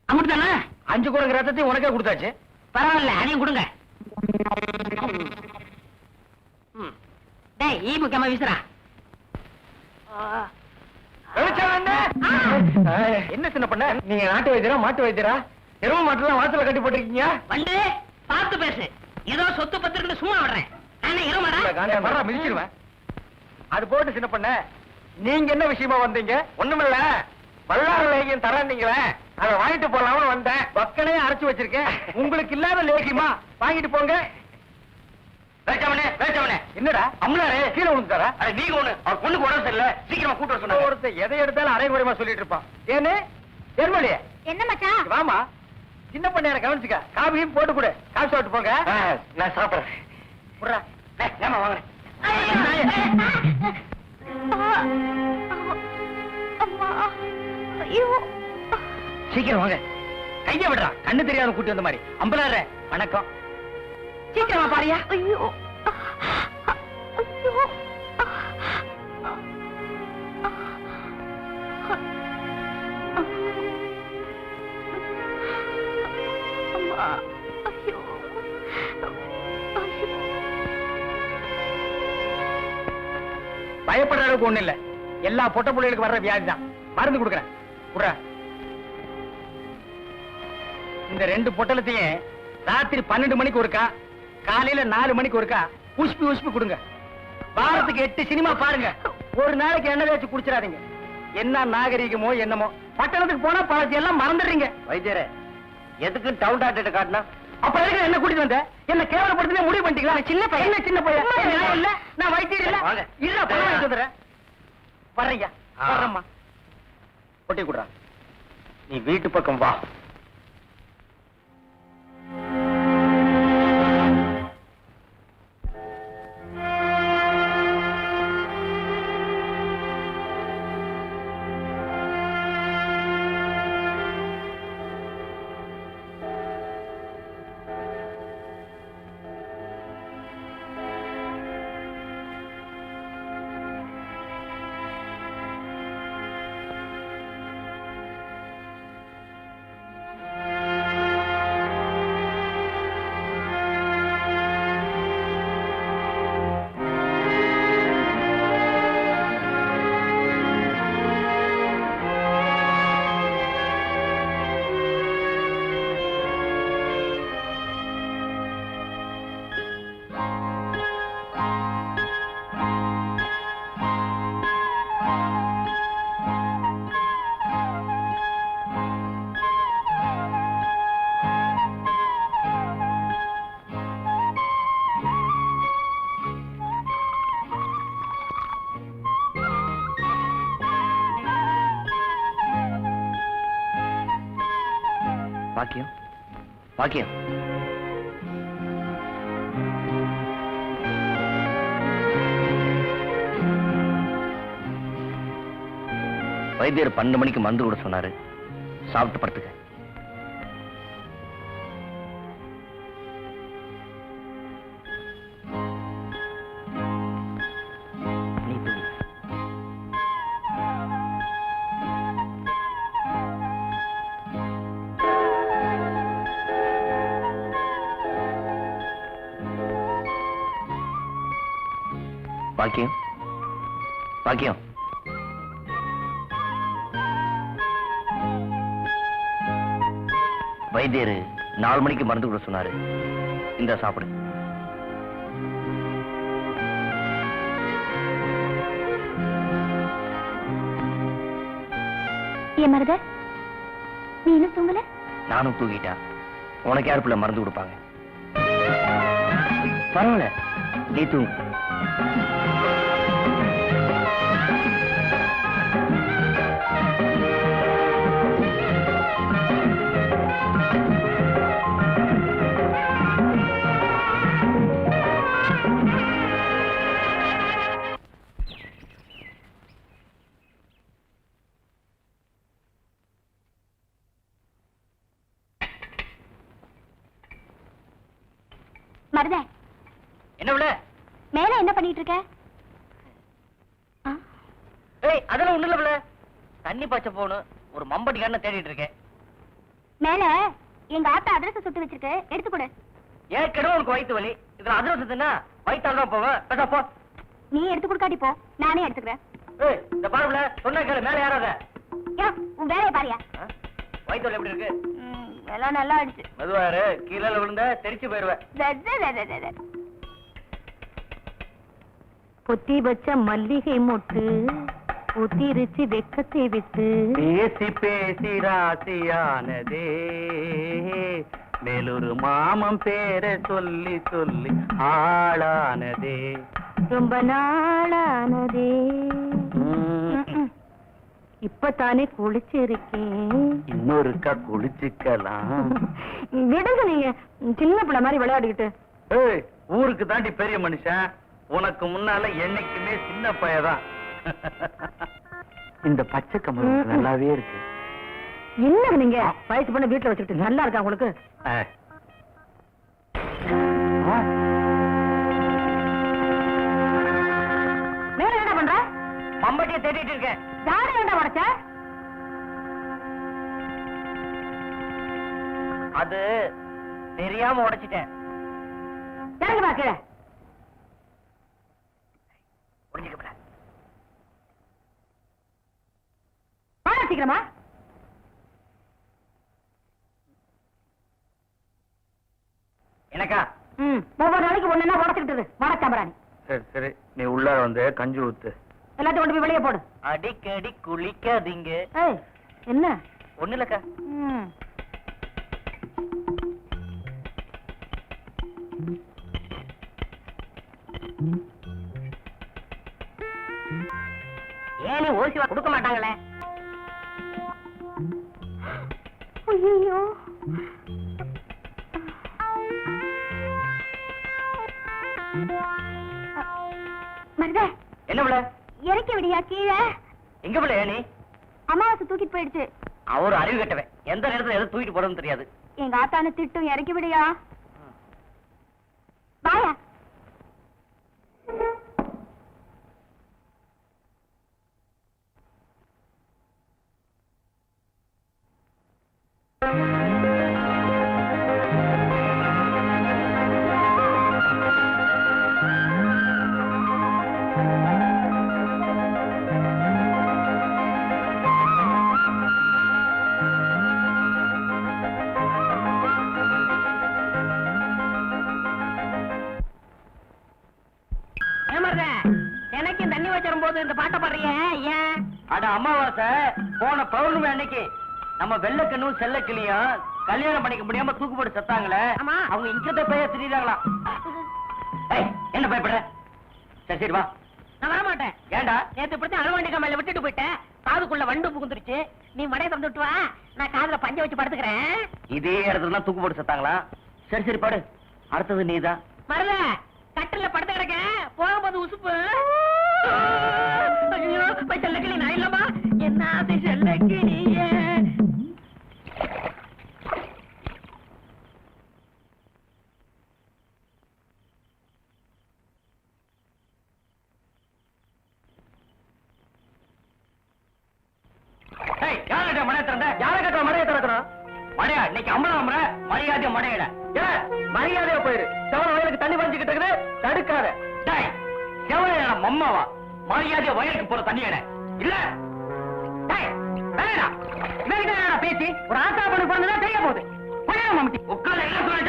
அமுட்டுதானே? 5 குரங்கு ரத்தத்தையும் உனக்கே கொடுத்தாச்சு. பரவாயில்ல, அதையும் கொடுங்க. டேய், ஈ முக்கியமா வீசுறா. என்ன சின்ன பண்ண? நீங்க நாட்டு வைத்தியரா மாட்டு வைத்தியரா? எரும மாட்டுலாம் வாசல கட்டி போட்டிருக்கீங்க. வந்து பார்த்து பேசு. ஏதோ சொத்து பத்திரன்னு சும்மா விடுறேன். நானே இருமாடா மிதிச்சிருவேன். அது போட்டு சின்ன பண்ண, நீங்க என்ன விஷயமா வந்தீங்க? ஒண்ணுமில்ல, வல்லார லேகியம் தரீங்களே, அதை வாங்கிட்டு போலாம்னு வந்தேன். பக்கனே அரைச்சு வச்சிருக்கேன். உங்களுக்கு இல்லாத லேகியமா? வாங்கிட்டு போங்க. என்னடா அம்லாரே கீழே விழுந்துட்டாரா? நீங்க ஒண்ணு அவர் பொண்ணுக்கு உடம்பு சரியில்லை, சீக்கிரமா கூட்டு வர சொன்னாங்க. ஒருத்தர் எதை எடுத்தாலும் அரைகுறைமா சொல்லிட்டு இருப்பான். ஏன்னு தெர்மலியே என்ன மச்சான்? வாமா, சின்ன பண்ண கவனிச்சுக்க. காபியும் போட்டு கொடு. காபி சாப்பிட்டு போங்க. நான் சாப்பிடுறேன். ஏமா வாங்க. சீக்கிரம் வாங்க. கைய விடுறா. கண்ணு தெரியாத கூட்டி வந்த மாதிரி. அம்பலார வணக்கம். சீக்கிரமா பாரியா. ஐயோ ஐயோ, அம்மா, ஐயோ ஐயோ. பயப்படுற அளவுக்கு ஒண்ணு இல்ல. எல்லா பொட்ட பிள்ளைகளுக்கு வர்ற வியாதி தான். மருந்து கொடுக்குறேன். இந்த 2 பொட்டலத்தையும் ராத்திரி 12 மணிக்கு ஒருக்கா, காலையில 4 மணிக்கு ஒருக்கா உஷ்பி உஷ்பி கொடுங்க. வாரத்துக்கு 8 சினிமா பாருங்க. ஒரு நாளைக்கு எண்ணெய் தேய்ச்சி குடிச்சிடாதீங்க. என்ன நாகரிகமோ என்னமோ, பட்டணத்துக்கு போனா பழத்தை எல்லாம் மறந்துடுறீங்க. வைத்தியரே, எதுக்கு டவுன் டாக்டர் காட்டினா? அப்ப எதுக்கு என்ன கூட்டிட்டு வந்த? என்ன கேவலப்படுத்தினே முடிவு பண்ணிட்டீங்களா? சின்ன பையன். என்ன சின்ன பையன்? நான் இல்ல, நான் வைத்தியர் இல்ல. இல்ல, பணம் வாங்கிட்டு வந்துடுறேன். வர்றேய்யா, வர்றேம்மா. கொட்டி கொடுறா. நீ வீட்டு பக்கம் வா. பாக்கியம், பாக்கியம். வைத்தியர் 12 மணிக்கு மருந்து கூட சொன்னாரு. சாப்பிட்டு படுத்துக்க. நீ தூங்கு. பாக்கியம், பாக்கியம். வைத்தியர் 4 மணிக்கு மருந்து கூட சொன்னாரு. இந்த சாப்பிடு. ஏன் மருத, நீ இன்னும் தூங்கல? நானும் தூங்கிட்டா. உனக்கு யாரு பிள்ளை மருந்து கொடுப்பாங்க? பரவாயில்ல, நீ தூங்கு. மருத, என்ன விட? மேல என்ன பண்ணிட்டு இருக்க? ஏய், அதெல்லாம் ஒண்ணு இல்ல விட. தண்ணி பாய்ச்ச போகணும். ஒரு மம்பட்டி கண்ணை தேடிட்டு இருக்கேன். மேல எங்க ஆத்தா அதிரசம் சுட்டு வச்சிருக்கு, எடுத்து கொடு. ஏற்கனவே உனக்கு வயிற்று வலி. இதுல அதிரசத்துனா வயிற்றால் தான் போவேன். பேசா போ. நீ எடுத்து கொடுக்காட்டி போ, நானே எடுத்துக்கிறேன். ஏய், இந்த பாருல சொன்ன கேளு. மேல யாராத? யா, உன் வேலையை பாரியா. வயிற்று வலி எப்படி இருக்கு? எல்லாம் நல்லா ஆயிடுச்சு. மெதுவாரு, கீழே விழுந்த தெரிச்சு போயிருவேன். பொத்தி வச்ச மல்லிகை மொட்டு புத்திருச்சு வெக்கத்தை விட்டு பேசி பேசி ராசியானதே, மேலொரு மாமன் பேரை சொல்லி சொல்லி ஆளானதே. ரொம்ப நாளானதே. இப்பதானே குளிச்சிருக்கேன். இன்னொருக்கா குளிச்சுக்கலாம். விடுங்க, நீங்க சின்ன பிள்ளை மாதிரி விளையாடிக்கிட்டு. ஏய், ஊருக்கு தாண்டி பெரிய மனுஷன். உனக்கு முன்னால என்னைக்குமே சின்ன பையதான். இந்த பச்சை கமலம் நல்லாவே இருக்கு. என்ன நீங்க வயசு பண்ண வீட்டுல வச்சுக்கிட்டு நல்லா இருக்கா உங்களுக்கு? மேல என்ன பண்ற? மம்பட்டியை தேடிட்டு இருக்கேன். யாரு என்ன உடைச்ச? அது தெரியாம உடைச்சிட்டேன். இறங்கி வா கீழே. புரிஞ்சுக்கப்பட. சீக்கிரமா எனக்கா? ஒவ்வொரு நாளைக்கு ஒண்ணு உடச்சுக்கிட்டு வணக்கம். சரி சரி, நீ உள்ளார வந்து கஞ்சி ஊத்து. எல்லாத்தையும் கொண்டு போய் வெளியே போடு. அடிக்கடி குளிக்காதீங்க. ஏய், என்ன? ஒண்ணு இல்லக்கா. ம். ஏன் நீ ஓசிவா கொடுக்க மாட்டாங்களே? ஐயோ, மருதே, என்ன பிள்ளை? இறக்கி விடியா கீழே. எங்க பிள்ளை நீ? அமாவாசை தூக்கிட்டு போயிடுச்சு. அவரு அறிவு கட்டவன், எந்த நேரத்துல எதை தூக்கிட்டு போறதுன்னு தெரியாது. எங்க ஆத்தான திட்டும், இறக்கி விடியா. வாயா. எனக்கு தண்ணி வச்சிரும் போது இந்த பாட்டை பாடுறிய ஏன்? அட அமாவாசை போன பௌர்ணமி அன்னைக்கு நம்ம வெள்ளக்கண்ணும் செல்லக்கிளியும் கல்யாணம் பண்ணிக்க முடியாம தூக்கு போட்டு செத்தாங்களே. அவங்க இங்கத போய் திரிறாங்களா? என்ன பயப்படுற? சரி சரி வா. நான் வர மாட்டேன். ஏண்டா? நேத்து பிடிச்ச அழுவாண்டி கம்மையில விட்டுட்டு போயிட்டேன். காதுக்குள்ள வண்டு புகுந்துருச்சு. நீ மடைய தந்து விட்டு வா, நான் காதுல பஞ்ச வச்சு படுத்துக்கிறேன். இதே இடத்துல தான் தூக்கு போட்டு செத்தாங்களா? சரி சரி பாடு. அடுத்தது நீதான். மருத, கட்டில படுத்து கிடக்க, போகும்போது உசுப்பு. ஐயோ, செல்லக்கிளி நான் இல்லமா? என்ன அது செல்லக்கிளியே? யார மழையை திறந்த? யார கட்ட மழையை திறக்கிறோம்? மழையா? இன்னைக்கு அம்பளம் மரியாதைய மழையிட. மரியாதையா போயிரு. செவன வயலுக்கு தண்ணி வரைஞ்சுக்கிட்டு இருக்குது, தடுக்காத. செவன மம்மாவா? மரியாதைய வயலுக்கு போற தண்ணி எட இல்ல. பேசி ஒரு ஆத்தா பண்ணு பண்ணதான் தெரிய போகுது. உட்கார என்ன சொல்ல?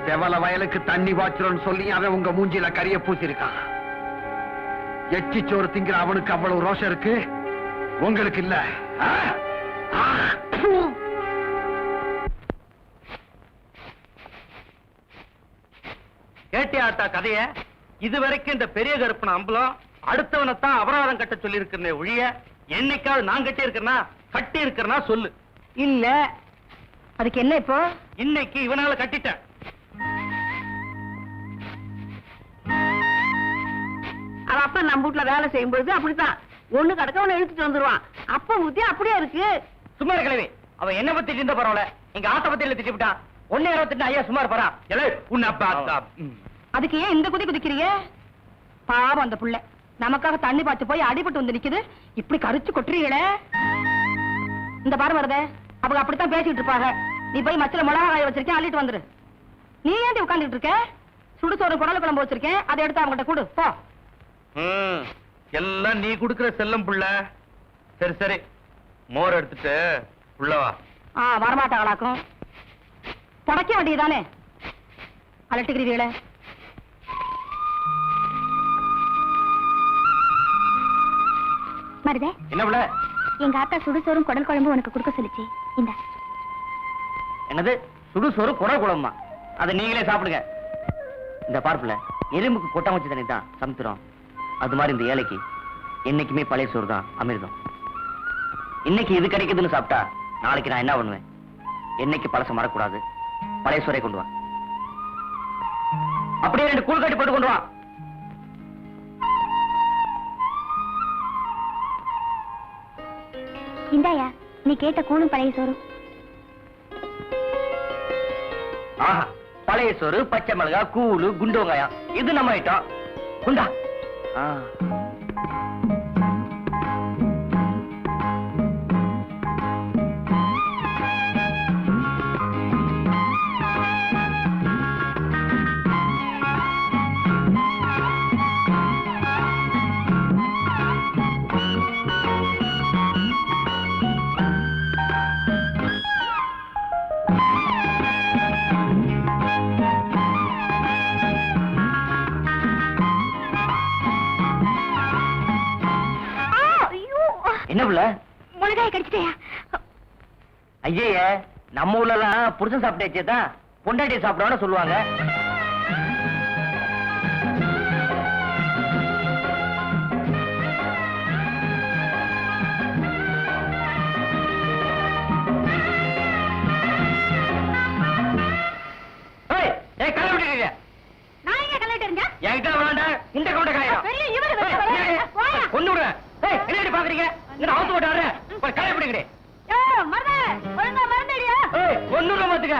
செவல வயலுக்கு தண்ணி வாய்ச்சலன்னு சொல்லி அவன் உங்க மூஞ்சில கரிய பூசிருக்கான். எச்சி சோறு திங்கிற அவனுக்கு அவ்வளவு ரோஷம் இருக்கு, உங்களுக்கு இல்ல. கேட்டே ஆத்தா கதைய? இதுவரைக்கும் இந்த பெரிய கருப்பன அம்பலம் அடுத்தவனைத்தான் அபராதம் கட்ட சொல்லி இருக்கிறனே ஒழிய என்னைக்காவது நான் கட்டி இருக்கிறனா கட்டி இருக்கிறனா சொல்லு. இல்ல. அதுக்கு என்ன இப்போ? இன்னைக்கு இவனால கட்டிட்டேன். அவ அப்ப நம்ம வீட்டுல வேலை செய்யும் பொழுது அப்படித்தான் ஒண்ணு கடக்க ஒண்ணு இழுத்துட்டு வந்துருவான். அப்ப புத்தி அப்படியே இருக்கு. சும்மா இருக்கலவே, அவன் என்ன பத்தி இருந்தா பரவாயில்ல, எங்க ஆத்த பத்தி திட்டி விட்டான். 1.28 ஐயா சும்மா இருப்பாரா? உன்னை அப்பா அதுக்கு ஏன் இந்த குதி குதிக்கிறீங்க? பாவம் அந்த புள்ள நமக்காக தண்ணி பாய்ச்சி போய் அடிபட்டு வந்து நிக்குது. இப்படி கரிச்சு கொட்டுறீங்களே. இந்த பாரு வருதே, அவங்க அப்படித்தான் பேசிட்டு இருப்பாங்க. நீ போய் மச்சல மிளகா காய வச்சிருக்கேன், அள்ளிட்டு வந்துரு. நீ ஏன் உட்கார்ந்துட்டு இருக்க? சுடுசோறு குடல் குழம்பு வச்சிருக்கேன், அதை எடுத்து அவங்ககிட்ட கொடு போ. எல்லாம் நீ குடுக்கிற செல்லம் புள்ள. சரி சரி, மோர் எடுத்துட்டு உள்ளவா. வரமாட்டாங்களாக்கும். புடைக்க வேண்டியதானே அலட்டுக்கிறீங்களே. மருதே, என்ன புள்ள? எங்க ஆத்தா சுடுசோறும் குடல் குழம்பு உனக்கு கொடுக்க சொல்லிச்சு. இந்த என்னது சுடு சோறு குடல் குழம்புமா? அதை நீங்களே சாப்பிடுங்க. இந்த பார்ப்புல எலும்புக்கு கொட்டாமச்சு தண்ணி தான் சமைக்கிறோம். அது மாதிரி இந்த ஏழைக்கு என்னைக்குமே பழைய சோறு தான் அமிர்தம். இன்னைக்கு இது கிடைக்குதுன்னு சாப்பிட்டா நாளைக்கு நான் என்ன பண்ணுவேன்? என்னைக்கு பழச மறக்கூடாது, பழைய சோறை கொண்டு வா. அப்படியே 2 கூழ் கட்டி போட்டு கொண்டு வா. இந்தாயா, நீ கேட்ட கூழும் பழைய சோறும். ஆஹா, பழைய சோறு, பச்சை மிளகா, கூழு, குண்டு வெங்காயம், இது நம்ம ஐட்டம். குண்டா. என்ன புள்ள? மிளகாய் கடிச்சிட்டியா? ஐயே, நம்ம ஊர்ல எல்லாம் புருஷன் சாப்பிட்டே தான் பொண்டாட்டி சாப்பிடணும்னு சொல்லுவாங்க. நான் எங்க கல்லிட்டு இருந்தேன்? என்கிட்ட வேண்டாம், இந்த கவுண்ட காயம் பெரிய இவரு ஒண்ணு விடுற. என்ன பாக்குறீங்க? அவுத்து போட்டு வர்றேன், காய பிடிக்கிறே. மருதே, ஒழுங்கா மறந்துடியா? ஒண்ணு பாத்துக்க.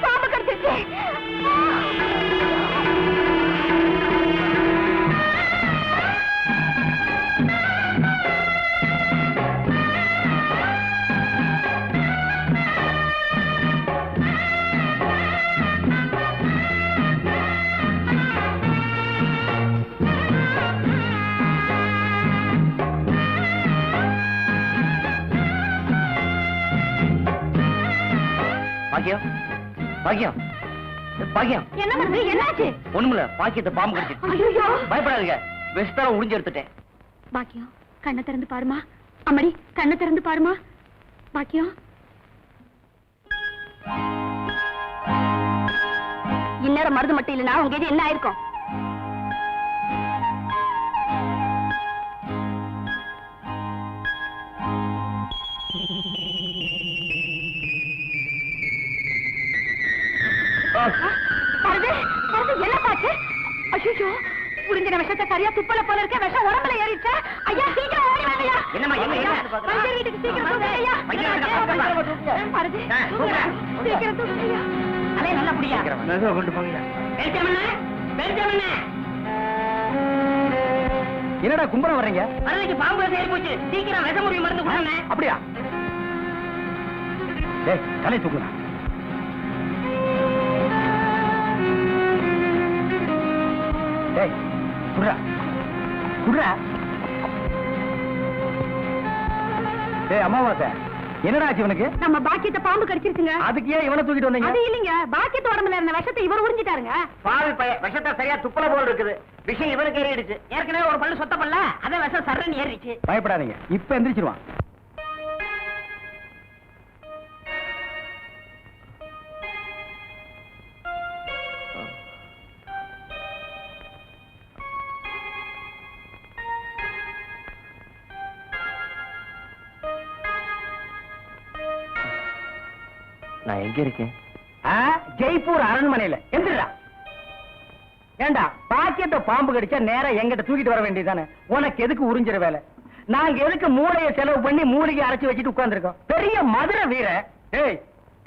பாம்பு கடிச்சிருச்சு. பாக்கியம், பாக்கியம், பாக்கியம். என்ன மருது, என்னாச்சு? ஒண்ணுமில்ல, பாக்கியத்தை பாம்பு கடிச்சிட்டு. ஐயோ, பயப்படாதீங்க, விஷத்தால உறிஞ்சு எடுத்துட்டேன். பாக்கியம், கண்ணை திறந்து பாருமா. அம்மாடி, கண்ணை திறந்து பாருமா. பாக்கியம், இந்நேரம் மருந்து மட்டும் இல்லைன்னா உங்க இது என்ன ஆயிருக்கும்? மருது, மருது, என்ன பாச்சு? ஐயோ, புரிஞ்சின விஷத்தை சரியா துப்பல போல இருக்க. விஷம் உடம்புல ஏறிச்சா? ஐயா, சீக்கிரம் ஓடி வாங்கய்யா. என்னம்மா, என்ன, என்ன? மஞ்சள் வீட்டுக்கு சீக்கிரம் போங்க ஐயா. மருது, சீக்கிரம் தூக்குங்க ஐயா. அலே, நல்லா புடியா. கொண்டு போங்க. பேசாமண்ணா, பெஞ்சமினே என்னடா கும்பரம் வர்றீங்க? மரணிக்கு பாம்பு ஏறி போச்சு. சீக்கிரம் விஷ முறிவு மருந்து கொடுங்க. அப்படியா? டேய் தலை தூக்குடா. டேய் குடுறா குடுறா. டேய் அம்மாவாசை, என்னடா ஆச்சு இவனுக்கு? நம்ம பாக்கியத்தை பாம்பு கடிச்சிருச்சுங்க. அதுக்கு ஏன் இவனை தூக்கிட்டு வந்தீங்க? அது இல்லைங்க, பாக்கியத்து உடம்புல இருந்த விஷத்தை இவர் உறிஞ்சிட்டாருங்க. பாவி பைய விஷத்தை சரியா துப்பல போல் இருக்குது. விஷம் இவனுக்கு ஏறிடுச்சு. ஏற்கனவே ஒரு பல்லு சொத்த பல்ல, அத விஷம் சர்றன்னு ஏறிடுச்சு. பயப்படாதீங்க, இப்ப எந்திரிச்சிருவான். நான் எங்க இருக்கேன்? ஜெய்ப்பூர் அரண்மனையில. எந்திரா. ஏண்டா பாக்கியத்தை பாம்பு கடிச்சா நேரா எங்கிட்ட தூக்கிட்டு வர வேண்டியதானே? உனக்கு எதுக்கு உறிஞ்சிற வேலை? நாங்க எதுக்கு மூளையை செலவு பண்ணி மூலிகை அரைச்சு வச்சுட்டு உட்கார்ந்துருக்கோம்? பெரிய மதுரை வீர. ஏய்,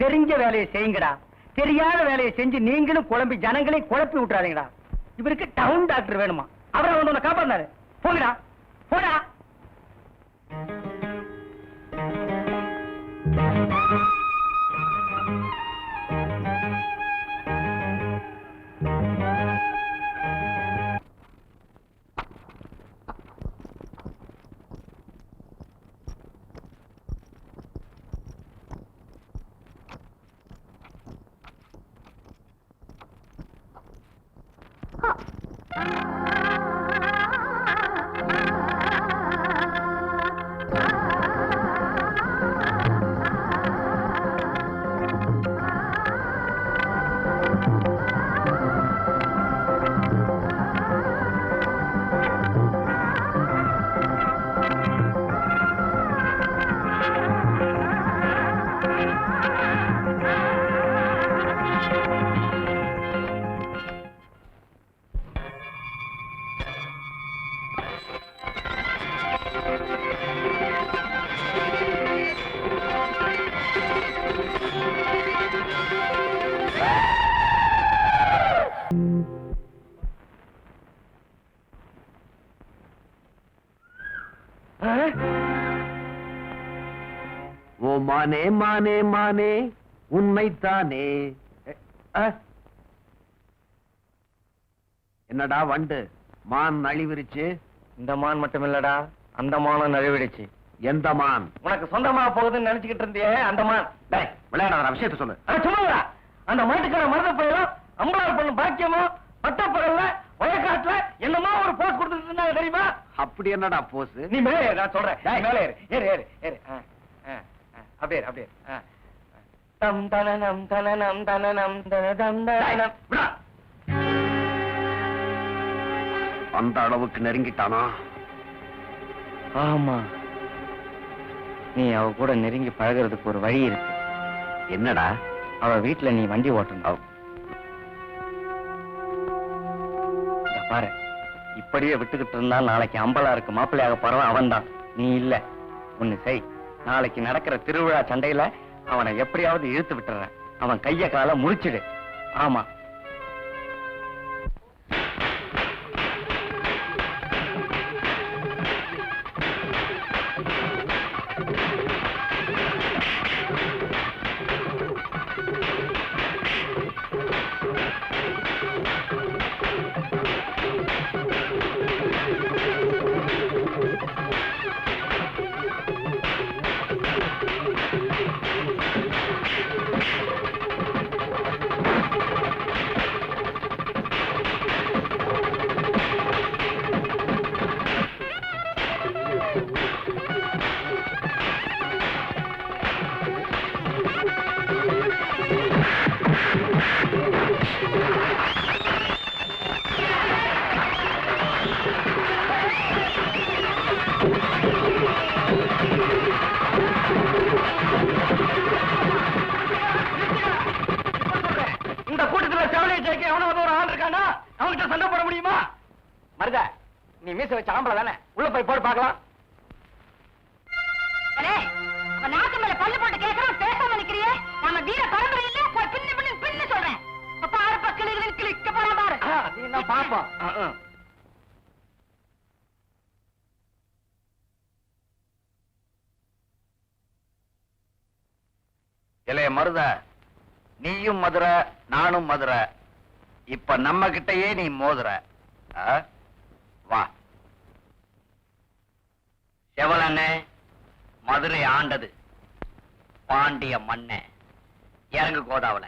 தெரிஞ்ச வேலையை செய்யுங்கடா. தெரியாத வேலையை செஞ்சு நீங்களும் குழம்பி ஜனங்களையும் குழப்பி விட்டுறாதீங்கடா. இவருக்கு டவுன் டாக்டர் வேணுமா? அவரை வந்து உன்னை காப்பாந்தாரு. போங்கடா போடா. ஓ மானே மானே மானே உண்மைத்தானே. என்னடா வண்டு மான் நழிவிருச்சு? இந்த மான் மட்டும் இல்லடா, அந்த மானும் நழுவிடுச்சு. எந்த மான்? உனக்கு சொந்தமா போகுதுன்னு நினைச்சுக்கிட்டு இருந்தியே அந்த மான். விளையாடாத விஷயத்த சொல்லு. சொல்லுடா. அந்த மாட்டுக்கார மருத பயிரும் அம்பளார் பொண்ணு பாக்கியமும் பட்டப்பகல்ல வயக்காட்டுல என்னமோ ஒரு போஸ் கொடுத்துட்டு இருந்தாங்க தெரியுமா? அப்படி என்னடா போஸ்? நீ மேலே ஏறு, நான் சொல்றேன். மேலே ஏறு ஏறு ஏறு ஏறு. அப்படியே அப்படியே. தம் தனனம் தனனம் தனனம் தனதம் தனனம். அந்த அளவுக்கு நெருங்கிட்டானா? ஆமா, நீ அவ கூட நெருங்கி பழகிறதுக்கு ஒரு வழி இருக்கு. என்னடா? அவ வீட்டுல நீ வண்டி ஓட்டணும். பாரு, இப்படியே விட்டுக்கிட்டு இருந்தா நாளைக்கு அம்பலாருக்கு மாப்பிள்ளையாக போறவன் அவன் தான், நீ இல்ல. ஒண்ணு செய், நாளைக்கு நடக்கிற திருவிழா சண்டையில அவனை எப்படியாவது இழுத்து விட்டுறேன். அவன் கைய கால முறிச்சிடு. ஆமா. இந்த கூட்டத்துல செவலையை ஜெயிக்க எவனாவது ஒரு ஆள் இருக்கானா? அவன்கிட்ட சண்டை போட முடியுமா? மருத, நீ மீச வச்ச ஆம்பளை தானே, உள்ள போய் போட்டு பார்க்கலாம். நாக்கு மேல பல்லு போட்டு கேட்கறோம், பேசாம நிக்கிறியே. நம்ம வீர பரம்பரை இல்ல, பின்னு பின்னு பின்னு சொல்றேன். அப்ப ஆறு பக்கம் கிளிக்க போறா பாரு. பாப்போம். இளைய மருத, நீயும் மதுரை, நானும் மதுரை. இப்ப நம்ம கிட்டயே நீ மோதுற. வா. செவலண்ணே, மதுரை ஆண்டது பாண்டிய மண்ணே. இறங்கு கோதாவல.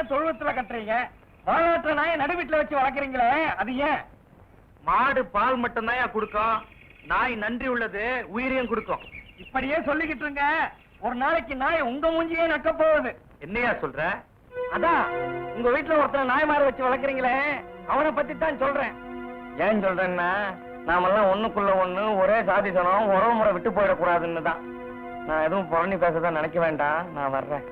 தொழுவத்துல கட்டுறீங்க, வாழாற்ற நாய நடு வீட்டுல வச்சு வளர்க்குறீங்களே, அது ஏன்? மாடு பால் மட்டும் தான் கொடுக்கும், நாய் நன்றி உள்ளது உயிரையும் கொடுக்கும். இப்படியே சொல்லிக்கிட்டு இருங்க, ஒரு நாளைக்கு நாய் உங்க மூஞ்சியே நக்க போகுது. என்னையா சொல்ற? அதான் உங்க வீட்டுல ஒருத்தர் நாய் மாறு வச்சு வளர்க்குறீங்களே, அவனை பத்தி தான் சொல்றேன். ஏன் சொல்றேன்னா, நாமெல்லாம் ஒண்ணுக்குள்ள ஒண்ணு ஒரே சாதிசனம், உறவு முறை விட்டு போயிடக்கூடாதுன்னு தான். நான் எதுவும் புறணி பேசதான் நினைக்க வேண்டாம், நான் வர்றேன்.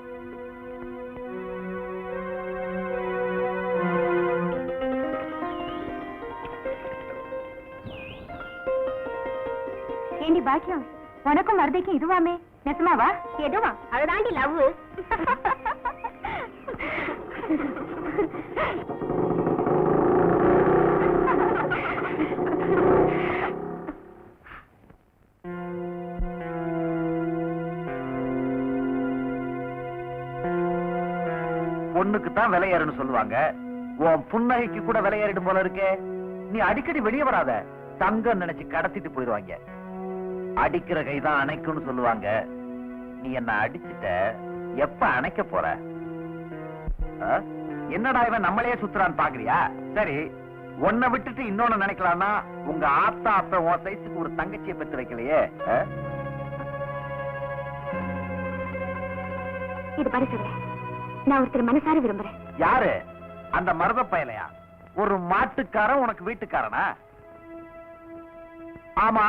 ஏண்டி பாக்கியம், உனக்கும் மருதைக்கும் இதுவாமே? நெசமாவா? எதுவா? அதுதாண்டி லவ். பொண்ணுக்கு தான் விலையேறுன்னு சொல்லுவாங்க, உன் புன்னகைக்கு கூட விலையேறிடும் போல இருக்கே. நீ அடிக்கடி வெளியே வராத, தங்கம் நினைச்சு கடத்திட்டு போயிடுவாங்க. அடிக்கிற கைதான் அணைக்கும்னு சொல்லுவாங்க. நீ என்ன அடிச்சுட்ட, எப்ப அணைக்க போற? என்னடா இவன் நம்மளே சுத்துறான்னு பாக்குறியா? சரி, உன்னை விட்டுட்டு இன்னொன்னு நினைக்கலாம்னா உங்க ஆத்தா அப்ப உன் சைஸுக்கு ஒரு தங்கச்சியை பெற்று வைக்கலையே. இது பாரு சொல்றேன், நான் ஒருத்தர் மனசார விரும்புறேன். யாரு? அந்த மருத பயலையா? ஒரு மாட்டுக்காரன் உனக்கு வீட்டுக்காரனா? ஆமா,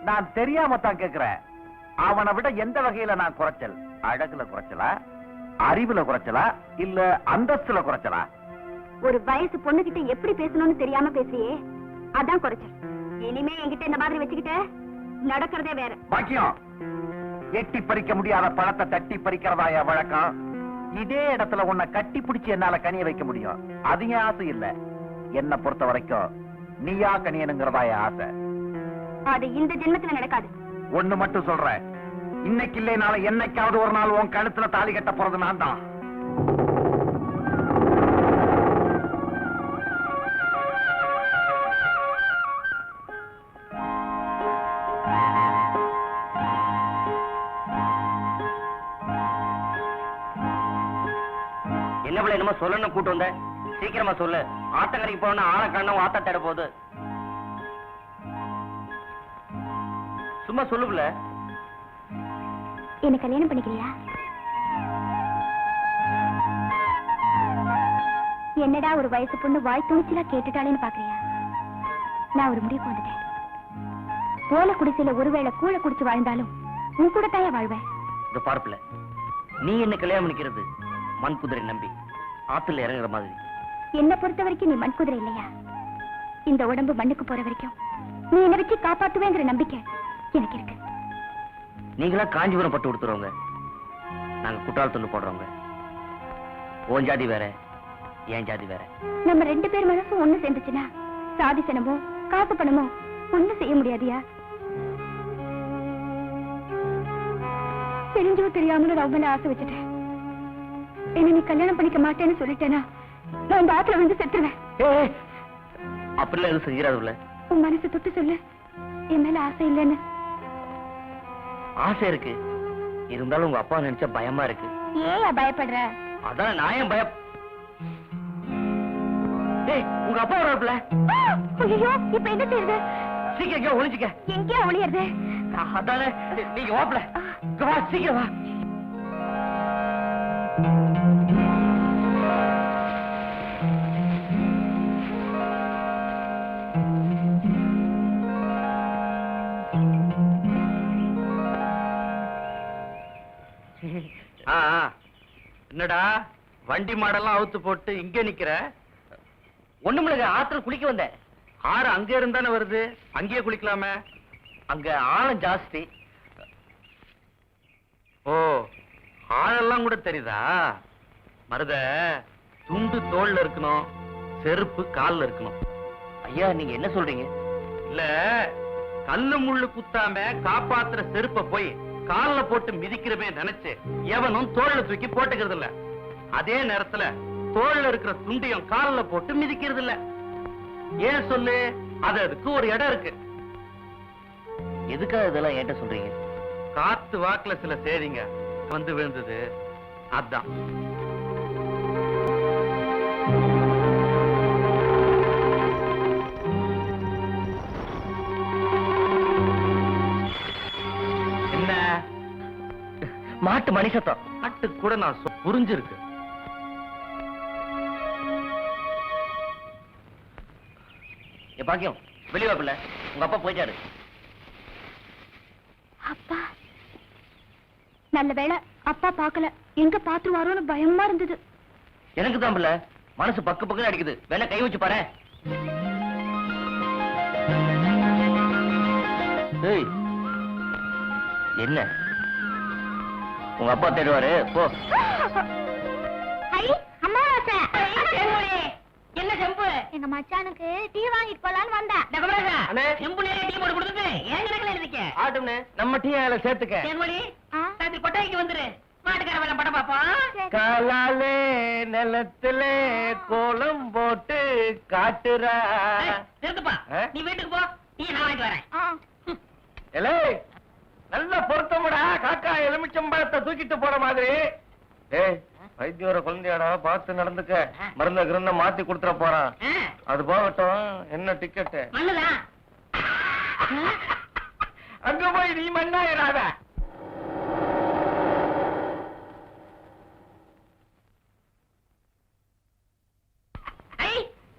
நான் தெரியாம தான் கேக்குறேன். அவனை விட எந்த வகையில நான் குறைச்சல்? அழகுல குறைச்சலா, அறிவுல குறைச்சலா, இல்ல அந்தஸ்துல குறைச்சலா? ஒரு வயசு பொண்ணுகிட்ட எப்படி பேசணும்னு தெரியாம பேசியே, அதான் குறைச்சல். இனிமே என்கிட்ட இந்த மாதிரி வச்சுக்கிட்ட நடக்கிறதே வேற. பாக்கியம், எட்டி பறிக்க முடியாத பழத்தை தட்டி பறிக்கிறதா என் வழக்கம். இதே இடத்துல உன்னை கட்டி பிடிச்சு என்னால கனிய வைக்க முடியும். அது என் ஆசை இல்ல. என்ன பொறுத்த வரைக்கும் நீயா கனியனுங்கிறதா என் ஆசை. அது இந்த ஜென்மத்துல நடக்காது. ஒண்ணு மட்டும் சொல்றேன், இன்னைக்கு இல்லைனால என்னைக்காவது ஒரு நாள் உன் கழுத்துல தாலி கட்ட போறது நான் தான். என்ன பிள்ளை என்னமோ சொல்லணும் கூட்டு வந்த, சீக்கிரமா சொல்லு. ஆத்தங்கரைக்கு போனா ஆளை கண்ணும் ஆத்த தேட போகுது. சும்மா சொல்லு பிள்ளை. என்ன கல்யாணம் பண்ணிக்கலையா? என்னடா ஒரு வயசு பொண்ணு வாய் துணிச்சலா கேட்டுட்டாளேன்னு பாக்குறியா? நான் ஒரு முடிவுக்கு வந்துட்டேன். ஓலை குடிசையில ஒருவேளை கூழ குடிச்சு வாழ்ந்தாலும் உன் கூட தாயா வாழ்வேன். இந்த பார்ப்புல நீ என்ன கல்யாணம் பண்ணிக்கிறது மண் குதிரை நம்பி ஆத்துல இறங்குற மாதிரி. என்ன பொறுத்த வரைக்கும் நீ மண் குதிரை இல்லையா? இந்த உடம்பு மண்ணுக்கு போற வரைக்கும் நீ என்ன வச்சு காப்பாத்துவேங்கிற நம்பிக்கை எனக்கு இருக்கு. நீங்களா காஞ்சிபுரம் பட்டு கொடுத்துருவங்க, நாங்க குற்றால துண்டு போடுறவங்க. உன் ஜாதி வேற, என் ஜாதி வேற. நம்ம ரெண்டு பேர் மனசும் ஒண்ணு சேர்ந்துச்சுன்னா சாதி சனமோ காசு பணமோ ஒண்ணு செய்ய முடியாதியா? தெரிஞ்சோ தெரியாமலும் நான் மேல ஆசை வச்சுட்டேன். என்ன நீ கல்யாணம் பண்ணிக்க மாட்டேன்னு சொல்லிட்டேனா நான் இந்த ஆத்துல வந்து செத்துருவேன். அப்படிலாம் எதுவும் செஞ்சிடாதுல்ல. உன் மனசு தொட்டு சொல்லு, என் மேல ஆசை இல்லைன்னு. ஆசை இருக்கு, இருந்தாலும் உங்க அப்பா நினைச்சா பயமா இருக்கு. ஏன் பயப்படுற? அதான் நான் ஏன் உங்க அப்பா வர்றாருல. ஐயோ, இப்ப என்ன செய்யுது? சீக்கிரம் எங்கேயோ ஒளிச்சுக்க. எங்கேயா ஒளியறது? அதானே, நீங்க வாப்ல வா, சீக்கிரம் வா. என்னடா வண்டி மாடெல்லாம் அவுத்து போட்டு இங்க நிக்கிற? ஒண்ணுமில்ல, ஆத்துல குளிக்க வந்தேன். ஆறு அங்க இருந்தானே வருது, அங்கேயே குளிக்கலாமே. அங்க ஆழம் ஜாஸ்தி. ஓ, ஆழெல்லாம் கூட தெரியுதா? மருத துண்டு தோல்ல இருக்கணும், செருப்பு கால்ல இருக்கணும். ஐயா, நீங்க என்ன சொல்றீங்க? இல்ல, கல்லு முள்ளு குத்தாம காப்பாத்துற செருப்ப போய் கால்ல போட்டு மிதிக்கிறவே நினைச்சு எவனும் தோல்ல தூக்கி போட்டுக்கிறது இல்ல. அதே நேரத்துல தோல்ல இருக்கிற துண்டையும் கால்ல போட்டு மிதிக்கிறது இல்ல. ஏன் சொல்லு? அதுக்கு ஒரு இடம் இருக்கு. எதுக்காக இதெல்லாம் என்கிட்ட சொல்றீங்க? காத்து வாக்குல சில சேதிங்க வந்து விழுந்தது, அதான். என்ன மாட்டு மணி சத்தம். மாட்டு கூட நான் புரிஞ்சிருக்கு. என் பாக்கியம், வெளியே வாப்பில்ல, உங்க அப்பா போயிட்டாரு. அப்பா நல்ல வேளை அப்பா பார்க்கல. எங்க பாத்துருவாரோன்னு பயமா இருந்தது. எனக்கு தான் பிள்ளை மனசு பக்கு பக்குன்னு அடிக்குது. வேணா கை வச்சு பாரு. ஏய், என்ன உங்க அப்பா தேடுவாரு, போ. என்ன செம்பு? எங்க மச்சானுக்கு டீ வாங்கிட்டு போலான்னு வந்தேன். அண்ணே, டீ போட்டு கொடுத்துட்டு ஏன் கணக்குல இருக்க? ஆட்டும்னே, நம்ம டீ அதுல சேர்த்துக்க. தேன்மொழி, ஆ? ராத்திரி கொட்டாய்க்கு வந்துரு. மாட்டுக்கார வேலை படம் பாப்போம். காலாலே நிலத்துல கோலம் போட்டு காட்டுறா. நிறுத்துப்பா, ஆ? நீ வீட்டுக்கு போ, டீ நான் வாங்கிட்டு வரேன். ஆ. எலே, நல்ல பொருத்தமுடா. காக்கா எலுமிச்சம்பழத்தை தூக்கிட்டு போற மாதிரி. ஏய், வைத்தியோட குழந்தையாடா பார்த்து நடந்துக்க. மருந்த கிருந்த மாத்தி கொடுத்துட போறான். அது போகட்டும், என்ன டிக்கெட்டு? மண்ணுதான். அங்க போய் நீ மண்ணாயிராத.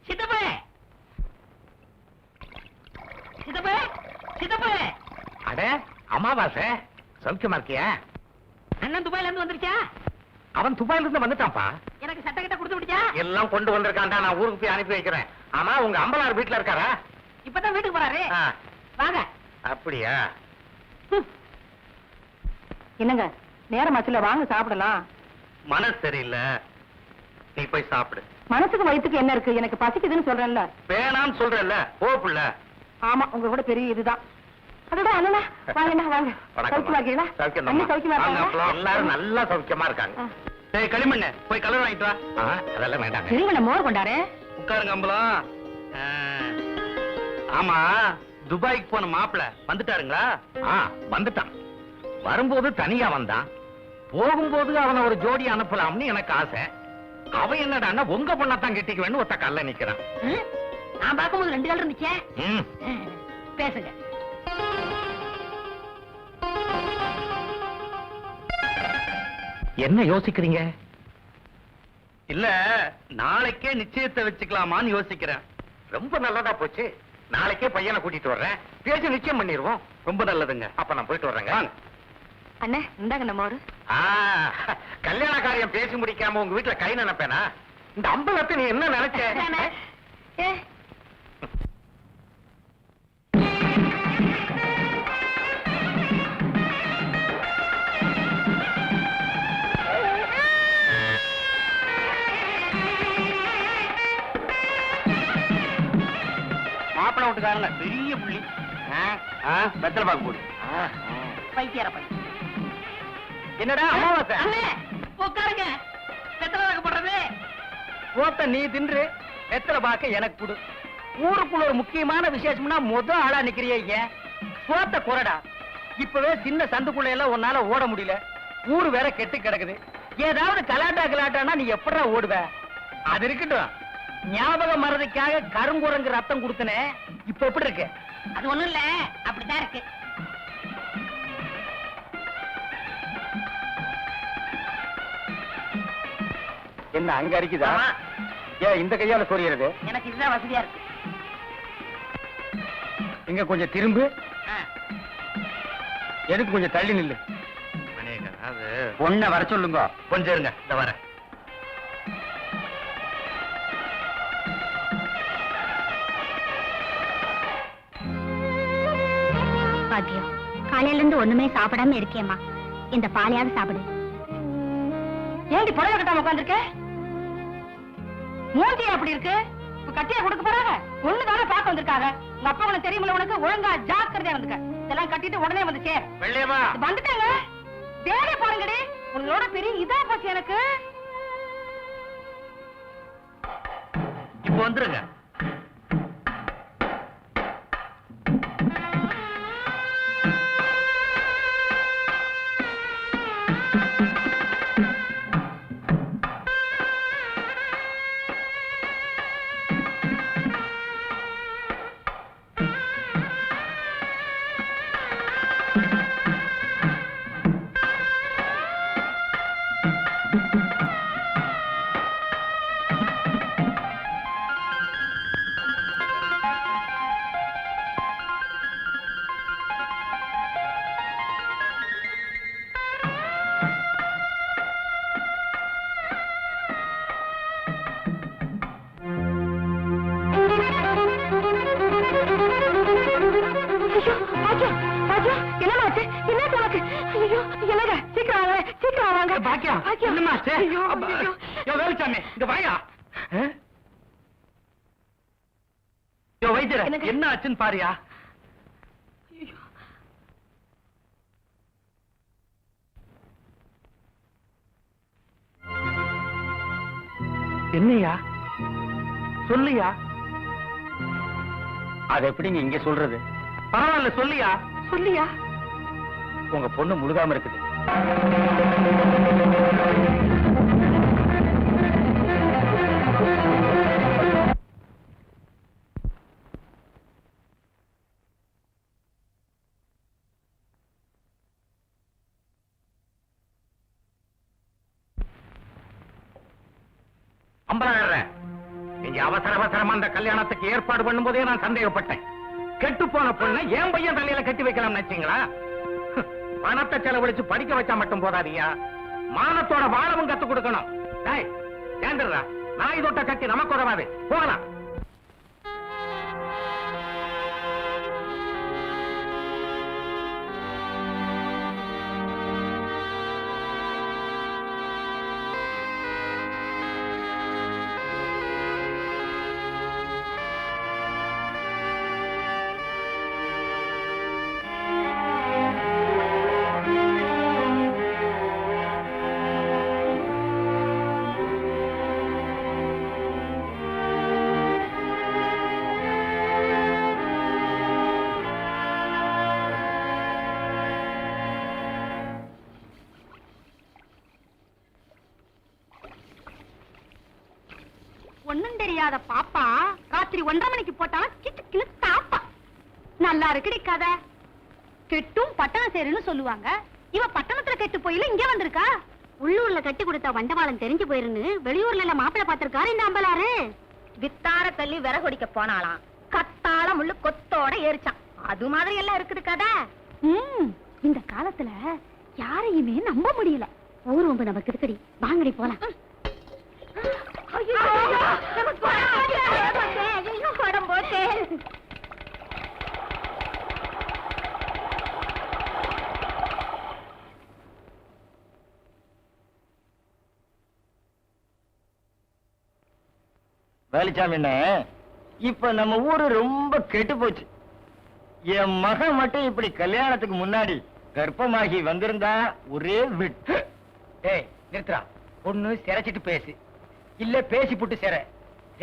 சித்தப்பே சித்தப்பே சித்தப்பே. அட அமாவாசை, சௌக்கியமா இருக்கியா? அண்ணன் துபாயில இருந்து வந்துருச்சா? அவன் துபாயில இருந்து வந்துட்டான்ப்பா. எனக்கு சட்டை கிட்ட கொடுத்து விடுச்சா? எல்லாம் கொண்டு வந்திருக்கான்டா, நான் ஊருக்கு போய் அனுப்பி வைக்கிறேன். ஆமா, உங்க அம்பலார் வீட்டுல இருக்காரா? இப்பதான் வீட்டுக்கு போறாரு. ஆ, வாங்க. அப்படியா? என்னங்க நேரமாச்சுல, வாங்க சாப்பிடலாம். மனசு சரியில்லை, நீ போய் சாப்பிடு. மனசுக்கு வயிற்றுக்கு என்ன இருக்கு? எனக்கு பசிக்குதுன்னு சொல்றேன்ல. வேணாம்னு சொல்றேன்ல, போ புள்ள. ஆமா, உங்க கூட பெரிய இதுதான். அதோட அண்ணா வாங்க, வாங்க. சௌக்கியமா இருக்கீங்களா? அண்ணி சௌக்கியமா இருக்காங்க? எல்லாரும் நல்லா சௌக்கியமா இருக்காங்க. டேய் களிமண்ணு, போய் கலர் வாங்கிட்டு வா. அதெல்லாம் வேண்டாங்க. திருமண மோர் கொண்டாரு. உட்காருங்க அம்பலம். ஆமா, துபாய்க்கு போன மாப்பிள வந்துட்டாருங்களா? வந்துட்டான். வரும்போது தனியா வந்தான், போகும்போது அவனை ஒரு ஜோடி அனுப்பலாம்னு எனக்கு ஆசை. அவன் என்னடா உங்க பொண்ணத்தான் கெட்டிக்குவேன்னு ஒத்த கல்ல நிக்கிறான். நான் பார்க்கும்போது 2 கால் இருந்துச்சே. பேசுங்க. என்ன யோசிக்கிறீங்க? இல்ல, நாளைக்கே நிச்சயத்தை வச்சுக்கலாமான்னு யோசிக்கிறேன். ரொம்ப நல்லதா போச்சு. நாளைக்கே பையனை கூட்டிட்டு வர்றேன், பேசி நிச்சயம் பண்ணிடுவோம். ரொம்ப நல்லதுங்க. அப்ப நான் போயிட்டு வர்றேங்க. அண்ணே இந்தாங்க நம்ம ஒரு. கல்யாண காரியம் பேசி முடிக்காம உங்க வீட்டுல கை நினைப்பேனா? இந்த அம்பலத்தை நீ என்ன நினைச்ச? மாப்பிள வீட்டுக்காரங்க பெரிய புள்ளி. வெத்தலை பாக்கு போடு. பைத்தியார பையன். என்னடா அமாவாசை? அண்ணே உட்காருங்க. வெத்தலை பாக்கு போடுறது. ஓட்ட நீ தின்று, வெத்தலை பாக்க எனக்கு கொடு. ஊருக்குள்ள ஒரு முக்கியமான விசேஷம்னா ஆளா நிக்கிறிய. சோத்த குறடா. இப்பவே சின்ன சந்துக்குள்ள எல்லாம் உன்னால ஓட முடியல. ஊரு வேற கெட்டு கிடக்குது. ஏதாவது கலாட்டானா நீ எப்படா ஓடுவ? அது இருக்கட்டும், ஞாபகம் மறதிக்காக கருங்குரங்கு ரத்தம் கொடுத்தனே, இப்ப எப்படி இருக்கு? அது ஒண்ணும் இல்ல, அப்படித்தான் இருக்கு. என்ன அங்க அரிக்குதா? ஏன் இந்த கையால சொரியறது? எனக்கு இதுதான் வசதியா இருக்கு. இங்க கொஞ்சம் திரும்பு. எதுக்கு கொஞ்சம் தள்ளி நில்லு. பொண்ண வர சொல்லுங்க. கொஞ்சம் இருங்க, இந்த வர. பாக்கியம், காலையில இருந்து ஒண்ணுமே சாப்பிடாம இருக்கேம்மா. இந்த பாலையாவது சாப்பிடு. ஏண்டி புடவை கட்டாம உட்காந்துருக்க? மூஞ்சியா அப்படி இருக்கு? இப்ப கட்டியா கொடுக்க போறாங்க. ஒண்ணுதானே பார்க்க வந்திருக்காங்க. உங்க அப்பா உனக்கு தெரியுமில்ல, உனக்கு ஒழுங்கா ஜாக்கிரதையா வந்துக்க. இதெல்லாம் கட்டிட்டு உடனே வந்து சேர். வெள்ளையம்மா வந்துட்டாங்க. வேலையை பாருங்கடி. உங்களோட பெரிய இதா போச்சு எனக்கு. இப்ப வந்துருங்க. என்ன ஆச்சுன்னு பாரியா? என்னையா சொல்லியா? அது எப்படிங்க இங்க சொல்றது? பரவாயில்ல, சொல்லியா சொல்லியா. உங்க பொண்ணு முழுகாம இருக்குது. அம்பலாடுற. நீங்க அவசர அவசரமா அந்த கல்யாணத்துக்கு ஏற்பாடு பண்ணும்போதே நான் சந்தேகப்பட்டேன். கெட்டு போன பொண்ணை என் பையன் தலையில கட்டி வைக்கலாம் நினைச்சீங்களா? பணத்தை செலவழிச்சு படிக்க வச்சா மட்டும் போதாதியா, மானத்தோட வாழவும் கத்து கொடுக்கணும். ஏந்துடுறா, நாய் தொட்ட கட்டி நமக்கு உதவாது. போகலாம். ஒண்ணும் தெரியாத பாப்பா ராத்திரி 1:30 மணிக்கு போட்டா கிட்டு தாப்பா. நல்லா இருக்குடி கதை. கெட்டும் பட்டணம் சேருன்னு சொல்லுவாங்க. இவ பட்டணத்துல கெட்டு போயில இங்க வந்திருக்கா. உள்ளூர்ல கட்டி கொடுத்த வண்டவாளம் தெரிஞ்சு போயிருன்னு வெளியூர்ல எல்லாம் மாப்பிள்ள பாத்திருக்காரு இந்த அம்பலாரு. வித்தார தள்ளி விறகொடிக்க போனாலாம், கத்தால முள்ளு கொத்தோட ஏறிச்சான். அது மாதிரி எல்லாம் இருக்குது கதை. இந்த காலத்துல யாரையுமே நம்ப முடியல. ஊர்வம்பு நமக்கு இருக்குடி, வாங்கடி போலாம். வேலுச்சாமி, இப்ப நம்ம ஊரு ரொம்ப கெட்டு போச்சு. என் மகன் மட்டும் இப்படி கல்யாணத்துக்கு முன்னாடி கர்ப்பமாகி வந்திருந்தா ஒரே விட்டு. ஏய் நிறுத்துறா. ஒண்ணு சிரைச்சிட்டு பேசு, இல்ல பேசி புட்டு சிற.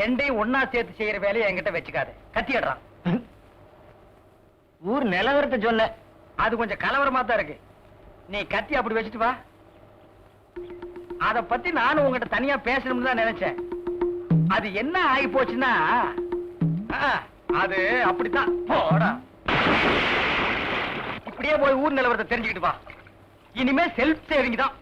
ரெண்டையும் ஒன்னா சேர்த்து செய்யற வேலையை என்கிட்ட வச்சுக்காத. கத்திடுறான். ஊர் நிலவரத்தை சொன்ன. அது கொஞ்சம் கலவரமா தான் இருக்கு. நீ கத்தி அப்படி வச்சுட்டு வா. அத பத்தி நானும் உங்ககிட்ட தனியா பேசணும்னு தான் நினைச்சேன். அது என்ன ஆகி போச்சுன்னா, அது அப்படித்தான். போடா, இப்படியே போய் ஊர் நிலவரத்தை தெரிஞ்சுக்கிட்டு வா. இனிமே செல்ஃப் சேவிங் தான்.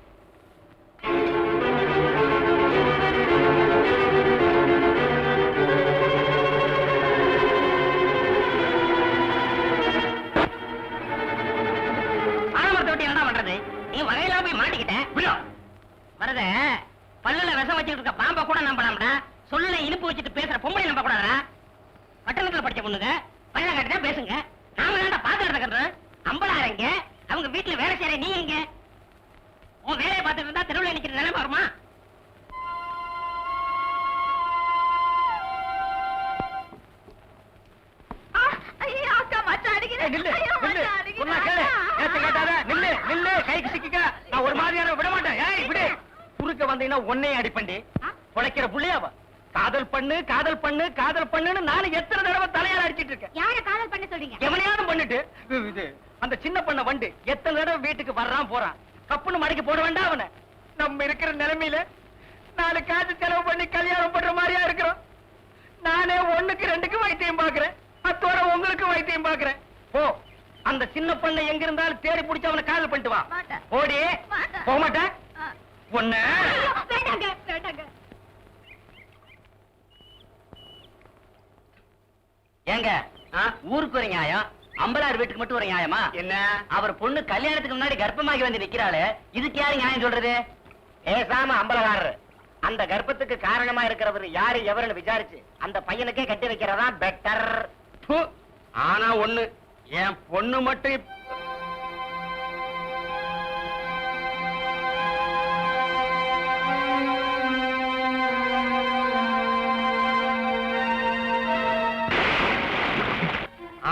நீ வகையில போய் மாட்டிக்கிட்ட வரத பல்லுல விஷம் வச்சுட்டு இருக்க பாம்ப கூட நம்பலாம்டா. சொல்லுல இனிப்பு வச்சுட்டு பேசுற பொம்பளை நம்ப கூடாதா? பட்டணத்துல படிச்ச பொண்ணுங்க பல்ல கட்டினா பேசுங்க. நாம தான்டா பாத்து நடக்கிறோம். அம்பலாரங்க அவங்க வீட்டுல வேலை செய்யற நீ எங்க? உன் வேலையை பார்த்துட்டு இருந்தா தெருவில் நிக்கிற நிலைமை வருமா? ஒரு மாதிரியான விட மாட்டேன். குறுக்க வந்தீங்கன்னா உன்னையும் அடிப்பண்டி. பொழைக்கிற புள்ளையாவா? காதல் பண்ணு காதல் பண்ணு காதல் பண்ணுன்னு நானும் எத்தனை தடவை தலையால அடிச்சிட்டு இருக்கேன். யார காதல் பண்ண சொல்றீங்க? எவனையாவது பண்ணிட்டு இது அந்த சின்ன பண்ண வண்டு எத்தனை தடவை வீட்டுக்கு வர்றான் போறான். கப்புன்னு மடக்கி போட வேண்டாம் அவனை. நம்ம இருக்கிற நிலைமையில 4 காசு செலவு பண்ணி கல்யாணம் பண்ற மாதிரியா இருக்கிறோம். நானே 1க்கு 2க்கு வைத்தியம் பாக்குறேன். அத்தோட உங்களுக்கு வைத்தியம் பாக்குறேன். போ, அந்த சின்ன பண்ண எங்க இருந்தாலும் தேடி பிடிச்சு அவனை காதல் பண்ணிட்டு வா. ஓடி போக மாட்டேன் ஒண்ணு. ஏங்க, ஊருக்கு ஒரு நியாயம், அம்பலார் வீட்டுக்கு மட்டும் ஒரு நியாயமா? என்ன? அவர் பொண்ணு கல்யாணத்துக்கு முன்னாடி கர்ப்பமாகி வந்து நிக்கிறாளு, இதுக்கு யாரு நியாயம் சொல்றது? ஏசாம அம்பலகாரர். அந்த கர்ப்பத்துக்கு காரணமா இருக்கிறவர் யாரு எவருன்னு விசாரிச்சு அந்த பையனுக்கே கட்டி வைக்கிறதா பெட்டர். ஆனா ஒண்ணு, என் பொண்ணு மட்டும்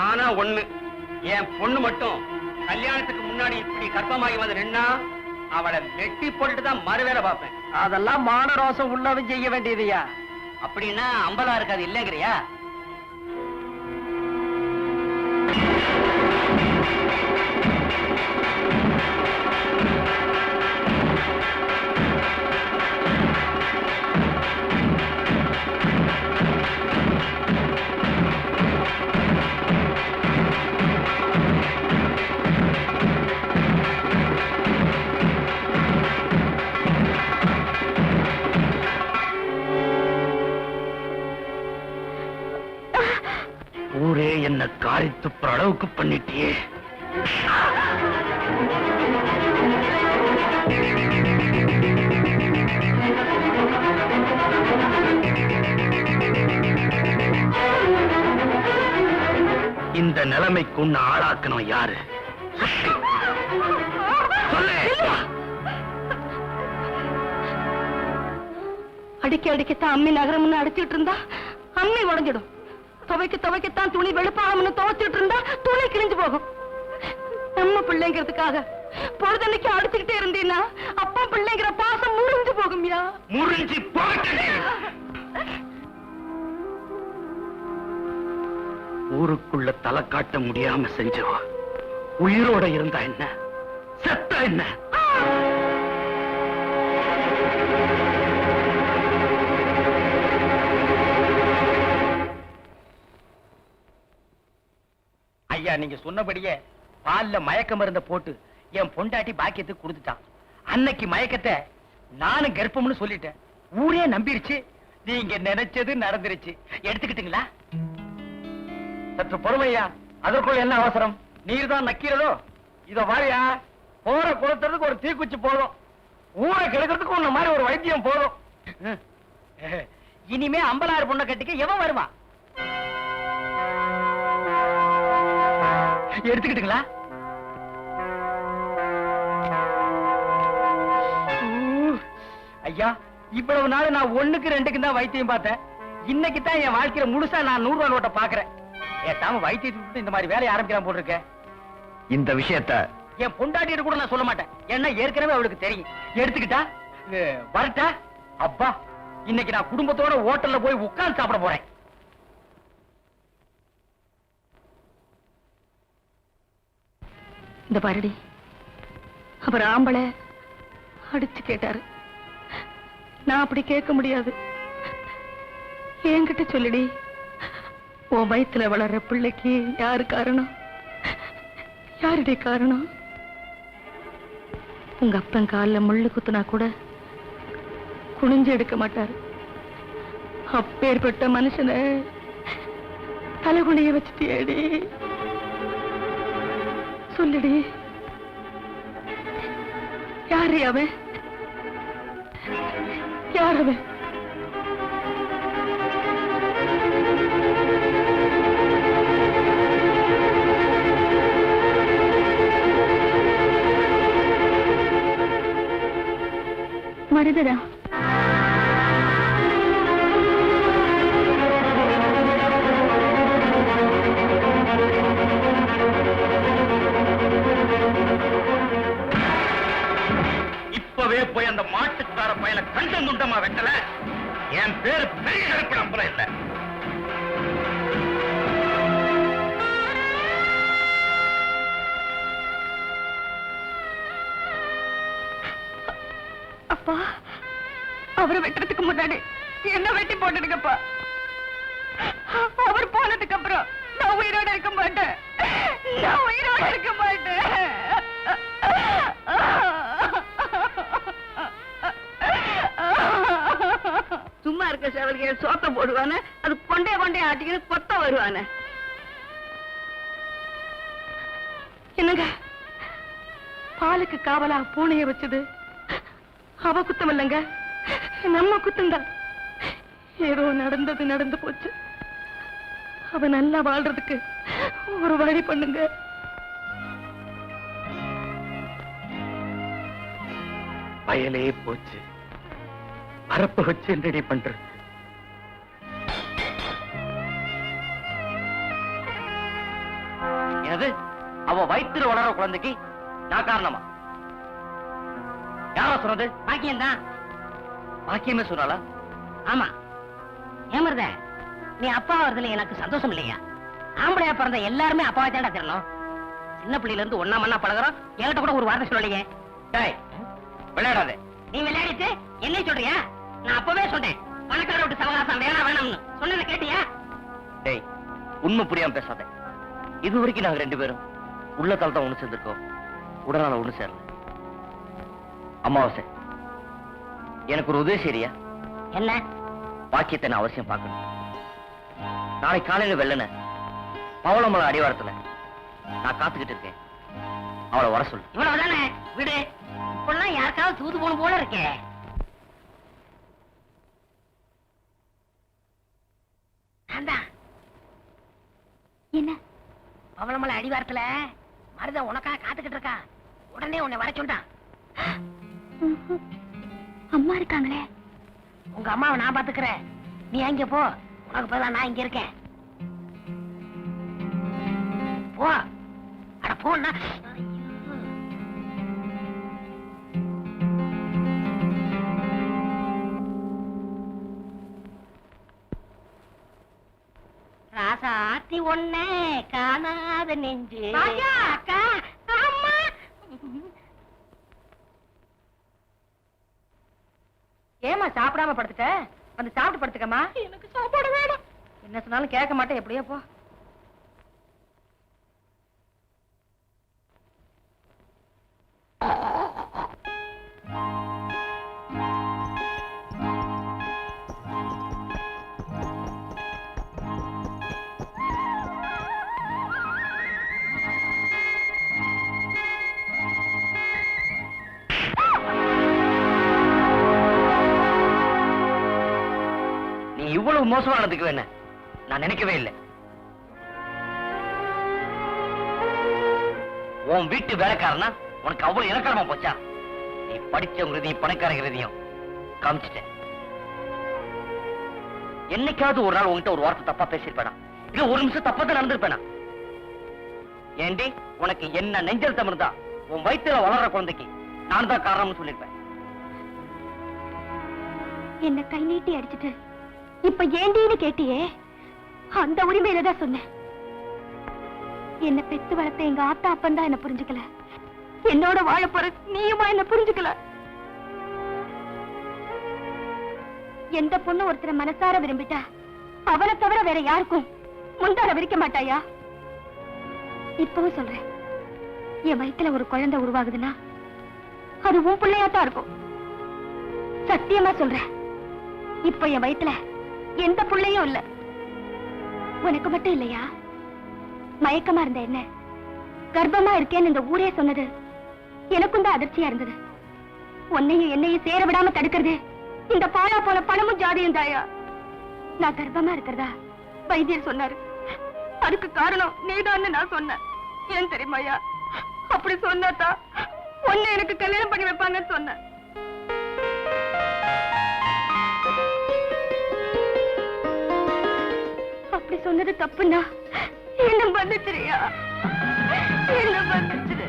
ஆனா ஒண்ணு, என் பொண்ணு மட்டும் கல்யாணத்துக்கு முன்னாடி இப்படி கர்ப்பமாகி வந்து நின்னா அவளை வெட்டி போட்டுட்டு தான் மறுவேலை பார்ப்பேன். அதெல்லாம் மானரோசம் உள்ளவன் செய்ய வேண்டியதையா? அப்படின்னா அம்பலா இருக்காது இல்லைங்கிறியா? துப்புற அளவுக்கு பண்ணிட்டியே. இந்த நிலைமைக்கு உன்னை ஆளாக்கணும் யாரு? சொல்லு. அடிக்கத்தான் அம்மி நகரம்னு அடிச்சிட்டு இருந்தா அம்மி உடைஞ்சிடும். துவைக்கத்தான் துணி வெளுப்பாகம்னு துவைச்சிட்டு இருந்தா துணி கிழிஞ்சு போகும். நம்ம பிள்ளைங்கிறதுக்காக பொழுதன்னைக்கு அடிச்சுக்கிட்டே இருந்தீன்னா அப்பா பிள்ளைங்கிற பாசம் முறிஞ்சு போகும்யா. முறிஞ்சு போக ஊருக்குள்ள தலை காட்ட முடியாம செஞ்சவ உயிரோட இருந்தா என்ன, செத்தா என்ன? ஐயா, நீங்க சொன்னபடியே பால்ல மயக்க மருந்த போட்டு என் பொண்டாட்டி பாக்கியத்துக்கு கொடுத்துட்டான். அன்னைக்கு மயக்கத்தை நானும் கர்ப்பம்னு சொல்லிட்டேன். ஊரே நம்பிருச்சு. நீங்க நினைச்சது நடந்துருச்சு. எடுத்துக்கிட்டீங்களா? சற்று பொறுமையா, அதற்குள்ள என்ன அவசரம்? நீர் தான் நக்கிறதோ? இத மாதிரியா போற குளத்துறதுக்கு ஒரு தீக்குச்சி போதும், ஊரை கெடுக்கிறதுக்கு உன்ன மாதிரி ஒரு வைத்தியம் போதும். இனிமே 50,000 பொண்ணை கட்டிக்க எவன் வருவா? எடுத்துக்கிட்டுங்களா? ஐயா, இவ்வளவு நாள் நான் 1க்கு 2க்கு தான் வைத்தியம் பார்த்தேன். இன்னைக்கு தான் என் வாழ்க்கையில முழுசா நான் 100 ரூபாய் நோட்டை பாக்குறேன். ஏத்தாம வைத்தியத்துக்கு இந்த மாதிரி வேலையை ஆரம்பிக்கலாம் போட்டிருக்க. இந்த விஷயத்த என் பொண்டாட்டிட்டு கூட நான் சொல்ல மாட்டேன். ஏன்னா ஏற்கனவே அவளுக்கு தெரியும். எடுத்துக்கிட்டா வரட்டா? அப்பா, இன்னைக்கு நான் குடும்பத்தோட ஹோட்டல்ல போய் உட்கார்ந்து சாப்பிட போறேன். இந்த பாருடி, அவர் ஆம்பளை அடிச்சு கேட்டாரு. நான் அப்படி கேட்க முடியாது. என்கிட்ட சொல்லிடி, உன் வயித்துல வளர்ற பிள்ளைக்கு யாரு காரணம்? யாருடைய காரணம்? உங்க அப்பன் காலில் முள்ளு குத்துனா கூட குனிஞ்சு எடுக்க மாட்டாரு. அப்பேற்பட்ட மனுஷனை தலைகுனிய வச்சுட்டியேடி. சொல்லுடி, யாரு அவன்? யார் அவன்? மருதரா. இப்பவே போய் அந்த மாட்டுக்கார பையல கண்டம் துண்டமா வெட்டல, என் பேரு பெரிய கருப்படம் இல்ல. அப்பா, அவரை வெட்டுறதுக்கு முன்னாடி என்ன வெட்டி போட்டுடுங்கப்பா. அவர் போனதுக்கு அப்புறம் நான் உயிரோட இருக்க மாட்டேன். நான் உயிரோட இருக்க மாட்டேன். சும்மா இருக்க செவலிய சோத்த போடுவானே, அது கொண்டே ஆட்டிக்கிட்டு கொத்த வருவானே. என்னங்க, பாலுக்கு காவலா பூனைய வச்சது அவ குத்தம் இல்லைங்க, நம்ம குத்தம்தான். ஏதோ நடந்தது நடந்து போச்சு. அவ நல்லா வாழ்றதுக்கு ஒரு வழி பண்ணுங்க. வயலே போச்சு, பரப்பு வச்சு ரெடி பண்றது. என்னது? அவ வயித்துல வளர குழந்தைக்கு நான் காரணமா? யாரா சொன்னது? பாக்கியம் தான். பாக்கியமே சொன்னாலா? ஆமா. ஏமருத, நீ அப்பா வருதுல எனக்கு சந்தோஷம் இல்லையா? ஆம்பளையா பிறந்த எல்லாருமே அப்பாவை தேடா தெரியணும். சின்ன பிள்ளையில இருந்து ஒன்னா மண்ணா பழகிறோம். என்கிட்ட கூட ஒரு வார்த்தை சொல்லலையே. டேய், விளையாடாதே. நீ விளையாடிட்டு என்ன சொல்றியா? நான் அப்பவே சொன்னேன், பணக்கார விட்டு சவகாசம் வேணாம்னு சொன்னதை கேட்டியா? டேய், உண்மை புரியாம பேசாத. இது வரைக்கும் நாங்க 2 பேரும் உள்ளத்தால் தான் ஒண்ணு சேர்ந்திருக்கோம், உடனால ஒண்ணு சேரல. அமாவாசை, எனக்கு ஒரு உதவி சரியா? என்ன? பாக்கியத்தை நான் அவசியம் பார்க்கணும். நாளை காலையில வெள்ளன பவளமலை அடிவாரத்துல நான் காத்துக்கிட்டு இருக்கேன். அவளை வர சொல்லு. இவ்வளவுதானே விடு. இப்பெல்லாம் யாருக்காவது தூது போன போல இருக்கே. என்ன பவளமலை அடிவாரத்துல மருத உனக்காக காத்துக்கிட்டு இருக்கா. உடனே உன்னை வர சொன்னான். அம்மா இருக்காங்களே. உங்க அம்மாவை நான் பாத்துக்கிறேன். நீ அங்க போ. உனக்கு பதிலா நான் இங்க இருக்கேன். போ. அட போன்னா. ராசாத்தி ஒண்ணே காணாத நெஞ்சு. அக்கா அம்மா. ஏமா சாப்பிடாம படுத்துட்ட? வந்து சாப்பிட்டு படுத்துக்கமா. எனக்கு சாப்பாடு வேணும். என்ன சொன்னாலும் கேட்க மாட்டேன். எப்படியோ போ. நீ இவ்வளவு மோசமானதுக்கு வேண நான் நினைக்கவே இல்லை. உன் வீட்டு வேலைக்காரனா உனக்கு அவ்வளவு இலக்கணமா போச்சா? நீ படிச்சவங்கிறதையும் பணக்காரங்கிறதையும் காமிச்சிட்ட. என்னைக்காவது ஒரு நாள் உன்கிட்ட ஒரு வார்த்தை தப்பா பேசிருப்பேனா? இல்ல ஒரு நிமிஷம் தப்பா தான் நடந்திருப்பேனா? ஏண்டி உனக்கு என்ன நெஞ்சல் தமிழ்ந்தா உன் வயிற்றுல வளர்ற குழந்தைக்கு நான் தான் காரணம்னு சொல்லிருப்பேன். என்ன கை நீட்டி அடிச்சிட்டு இப்ப ஏண்டின்னு கேட்டியே, அந்த உரிமையில தான் சொன்னேன். என்ன பெத்து வளர்த்த எங்க ஆத்தா அப்பன் தான் என்ன புரிஞ்சுக்கல. என்னோட வாழ போற நீயுமா என்ன புரிஞ்சுக்கல. எந்த பொண்ணு ஒருத்தரை மனசார விரும்பிட்டா அவனை தவிர வேற யாருக்கும் முந்தார விரிக்க மாட்டாயா? இப்பவும் சொல்றேன், என் வயித்துல ஒரு குழந்தை உருவாகுதுன்னா அது உன் பிள்ளையாத்தான் இருக்கும். சத்தியமா சொல்றேன், இப்ப என் வயித்துல எந்த புள்ளையும் இல்ல. உனக்கு மட்டும் இல்லையா? மயக்கமா இருந்த என்ன கர்ப்பமா இருக்கேன்னு இந்த ஊரே சொன்னது எனக்கும் தான் அதிர்ச்சியா இருந்தது. உன்னையும் என்னையும் சேர விடாம தடுக்கிறது இந்த பாழா போன பணமும் ஜாதியும் தாயா. நான் கர்ப்பமா இருக்கிறதா வைத்தியர் சொன்னாரு. அதுக்கு காரணம் நீதான்னு நான் சொன்னேன். ஏன் தெரியுமாயா? அப்படி சொன்னாத்தா உன்னை எனக்கு கல்யாணம் பண்ணி வைப்பாங்கன்னு சொன்னேன். அப்படி சொன்னது தப்புன்னா என்ன மன்னிச்சிரியா? என்ன மன்னிச்சிரு.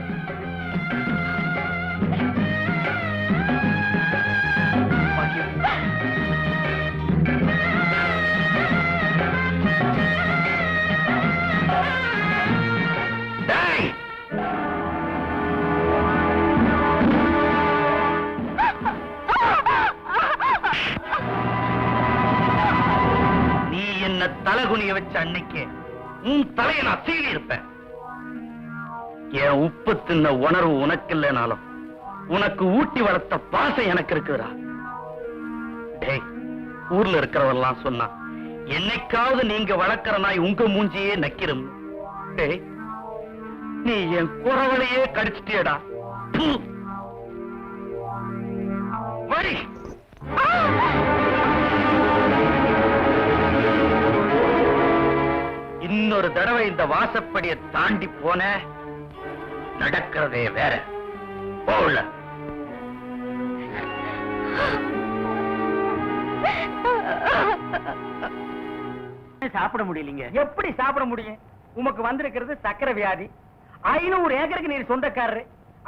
நீ என்ன தலகுனிய வச்ச அன்னைக்கு உன் தலையை நான் சீறி இருப்பேன். என் உப்பு தின்ன உணர்வு உனக்கு இல்லைனாலும் உனக்கு ஊட்டி வளர்த்த பாசம் எனக்கு இருக்குதுடா. டேய், ஊர்ல இருக்கிறவெல்லாம் சொன்னா என்னைக்காவது நீங்க வளர்க்கிற நாய் உங்க மூஞ்சியே நக்கிரும். டேய், நீ என் குறவளையே கடிச்சிட்டியடா. வரி. இன்னொரு தடவை இந்த வாசப்படியை தாண்டி போன நடக்கிறதே வேற. போல சாப்பிட முடியலீங்க. எப்படி சாப்பிட முடியும்? உமக்கு வந்திருக்கிறது சக்கரை வியாதி. 500 ஏக்கருக்கு நீர் சொந்தக்காரரு.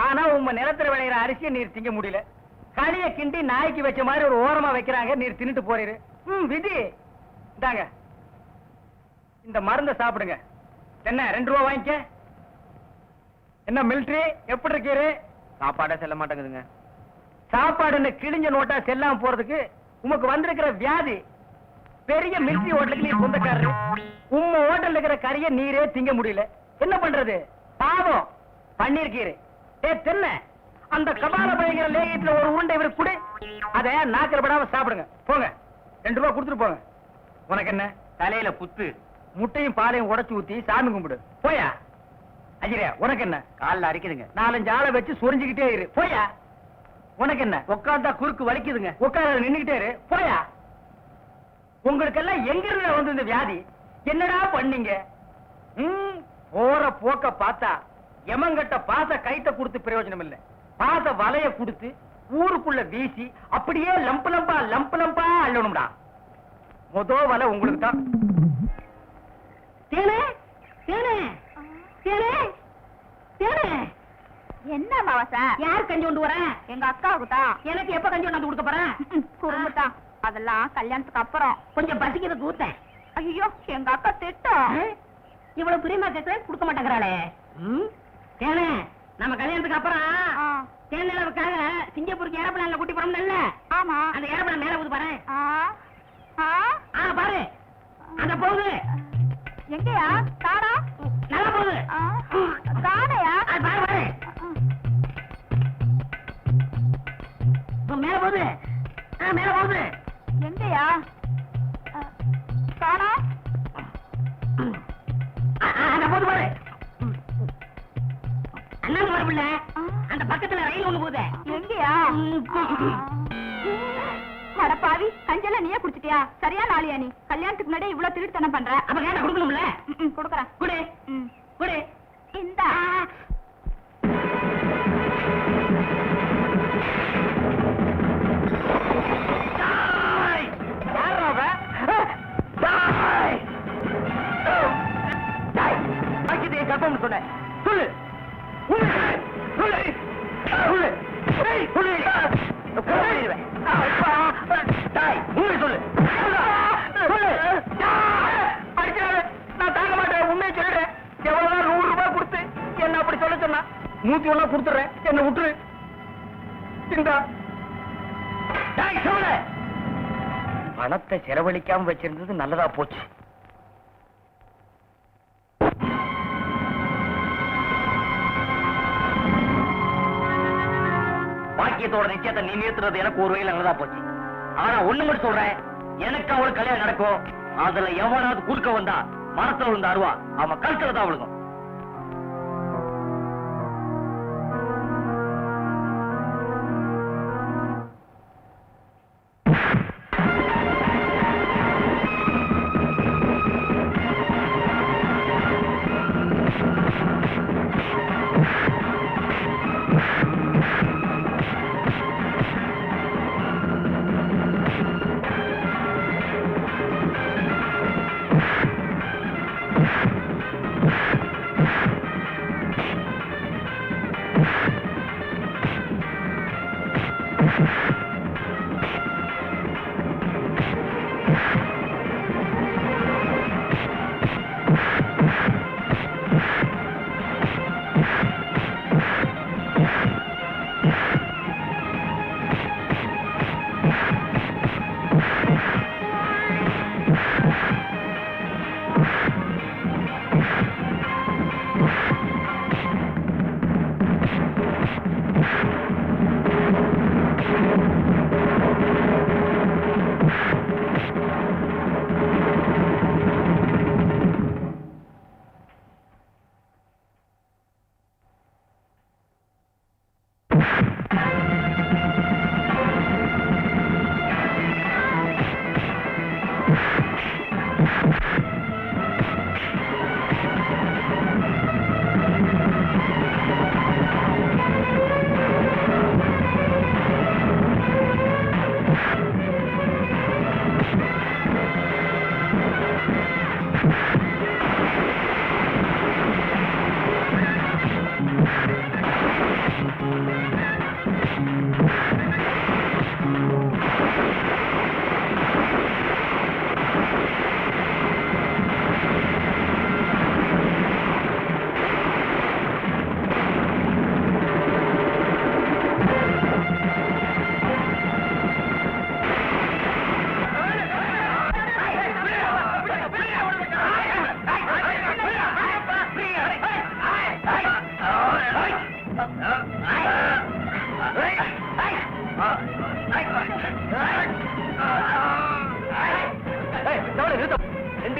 ஆனா உங்க நிலத்துல விளையிற அரிசியை நீர் திங்க முடியல. களிய கிண்டி நாய்க்கு வச்ச மாதிரி ஒரு ஓரமா வைக்கிறாங்க. நீர் தின்னுட்டு போறீரு. விதி இந்தாங்க, இந்த மருந்த சாப்பிடுங்க. என்ன 2 ரூபா வாங்கிக்க. என்ன மிலிட்டரி எப்படி இருக்கீரு? சாப்பாடே செல்ல மாட்டேங்குதுங்க. சாப்பாடுன்னு கிழிஞ்ச நோட்டா செல்லாம போறதுக்கு உமக்கு வந்திருக்கிற வியாதி. பெரிய மிலிட்டரி ஹோட்டலுக்கு நீர் சொந்தக்காரரு. உம்ம ஹோட்டல்ல இருக்கிற கறிய நீரே திங்க முடியல. என்ன பண்றது? பாவம் பண்ணிருக்கீரு. தென்ன அந்த கபால பயங்கர லேகியத்துல ஒரு உருண்டை இவருக்கு கொடு. அத நாக்கில படாம சாப்பிடுங்க. போங்க, 2 ரூபா கொடுத்துட்டு போங்க. உனக்கு என்ன தலையில புத்து? முட்டையும் பாலையும் உடைச்சு ஊத்தி சாமி கும்பிடு போயா. அஜிரே உனக்கு என்ன? காலில் அரிக்குதுங்க. 4-5 ஆளை வச்சு சொரிஞ்சுக்கிட்டே இரு போயா. உனக்கு என்ன? உட்கார்ந்தா குறுக்கு வலிக்குதுங்க. உட்கார நின்னுகிட்டே இரு போயா. உங்களுக்கெல்லாம் எங்க இருந்து வந்து இந்த வியாதி? என்னடா பண்ணீங்க? போற போக்க பார்த்தா எமங்கட்ட பாச கைத்த கொடுத்து பிரயோஜனம் இல்ல. பாச வலைய கொடுத்து ஊருக்குள்ள வீசி அப்படியே லம்பு லம்பா அள்ளணும்டா. மொத வலை உங்களுக்கு தான். தேனே தேனே தேனே தேனே. என்ன மாவசா? யார் கஞ்சி கொண்டு வரேன்? எங்க அக்காவுக்கு தான். எனக்கு எப்ப கஞ்சி கொண்டாந்து கொடுக்க போறேன்? குறும்புதான். அதெல்லாம் கல்யாணத்துக்கு அப்புறம். கொஞ்சம் பசிக்கிறது ஊத்தேன். ஐயோ எங்க அக்கா திட்டம். இவ்வளவு பிரியமா கேட்கறேன் கொடுக்க மாட்டேங்கிறாளே. தேனே நம்ம கல்யாணத்துக்கு அப்புறம் தேனிலவுக்காக சிங்கப்பூருக்கு ஏரோப்ளேன்ல கூட்டி போறோம்ல. ஆமா. அந்த ஏரோப்ளேன் மேல போகுது பாரு. பாரு அந்த போகுது. எங்கயா? காடா? நல்லா போகுது. காடையா? அது பாரு பாரு. மேல போகுது. மேல போகுது. எங்கயா? காடா? அந்த போகுது பாரு. அண்ணன் வரவில்ல. அந்த பக்கத்துல ரயில் ஒண்ணு போகுது. எங்கயா? அடப்பாவி, கஞ்சல நீயே குடிச்சிட்டியா? சரியா நாளியா நீ? கல்யாணத்துக்கு முன்னாடி இவ்வளவு திருட்டுத்தனம் பண்ற. அப்ப கேட்ட கொடுக்கணும்ல. கொடுக்கறேன். குடு குடு. இந்த கற்பம் சொன்னேன். சொல்லு நான் தாங்க மாட்டேன். உண்மையை சொல்றேன். எவ்வளவுதான் 100 ரூபாய் கொடுத்து என்ன அப்படி சொல்ல சொன்னா 101 கொடுத்துறேன். என்ன விட்டுரு. பணத்தை செலவழிக்காம வச்சிருந்தது நல்லதா போச்சு. பாக்கியத்தோட நிச்சயத்தை நீ நிறுத்துறது எனக்கு ஒரு வகையில் நல்லதா போச்சு. ஆனா ஒண்ணு மட்டும் சொல்றேன், எனக்கு அவளுக்கு கல்யாணம் நடக்கும். அதுல எவனாவது குறுக்க வந்தா மரத்துல விழுந்த அருவா அவன் கழுத்துல தான் விழுகும்.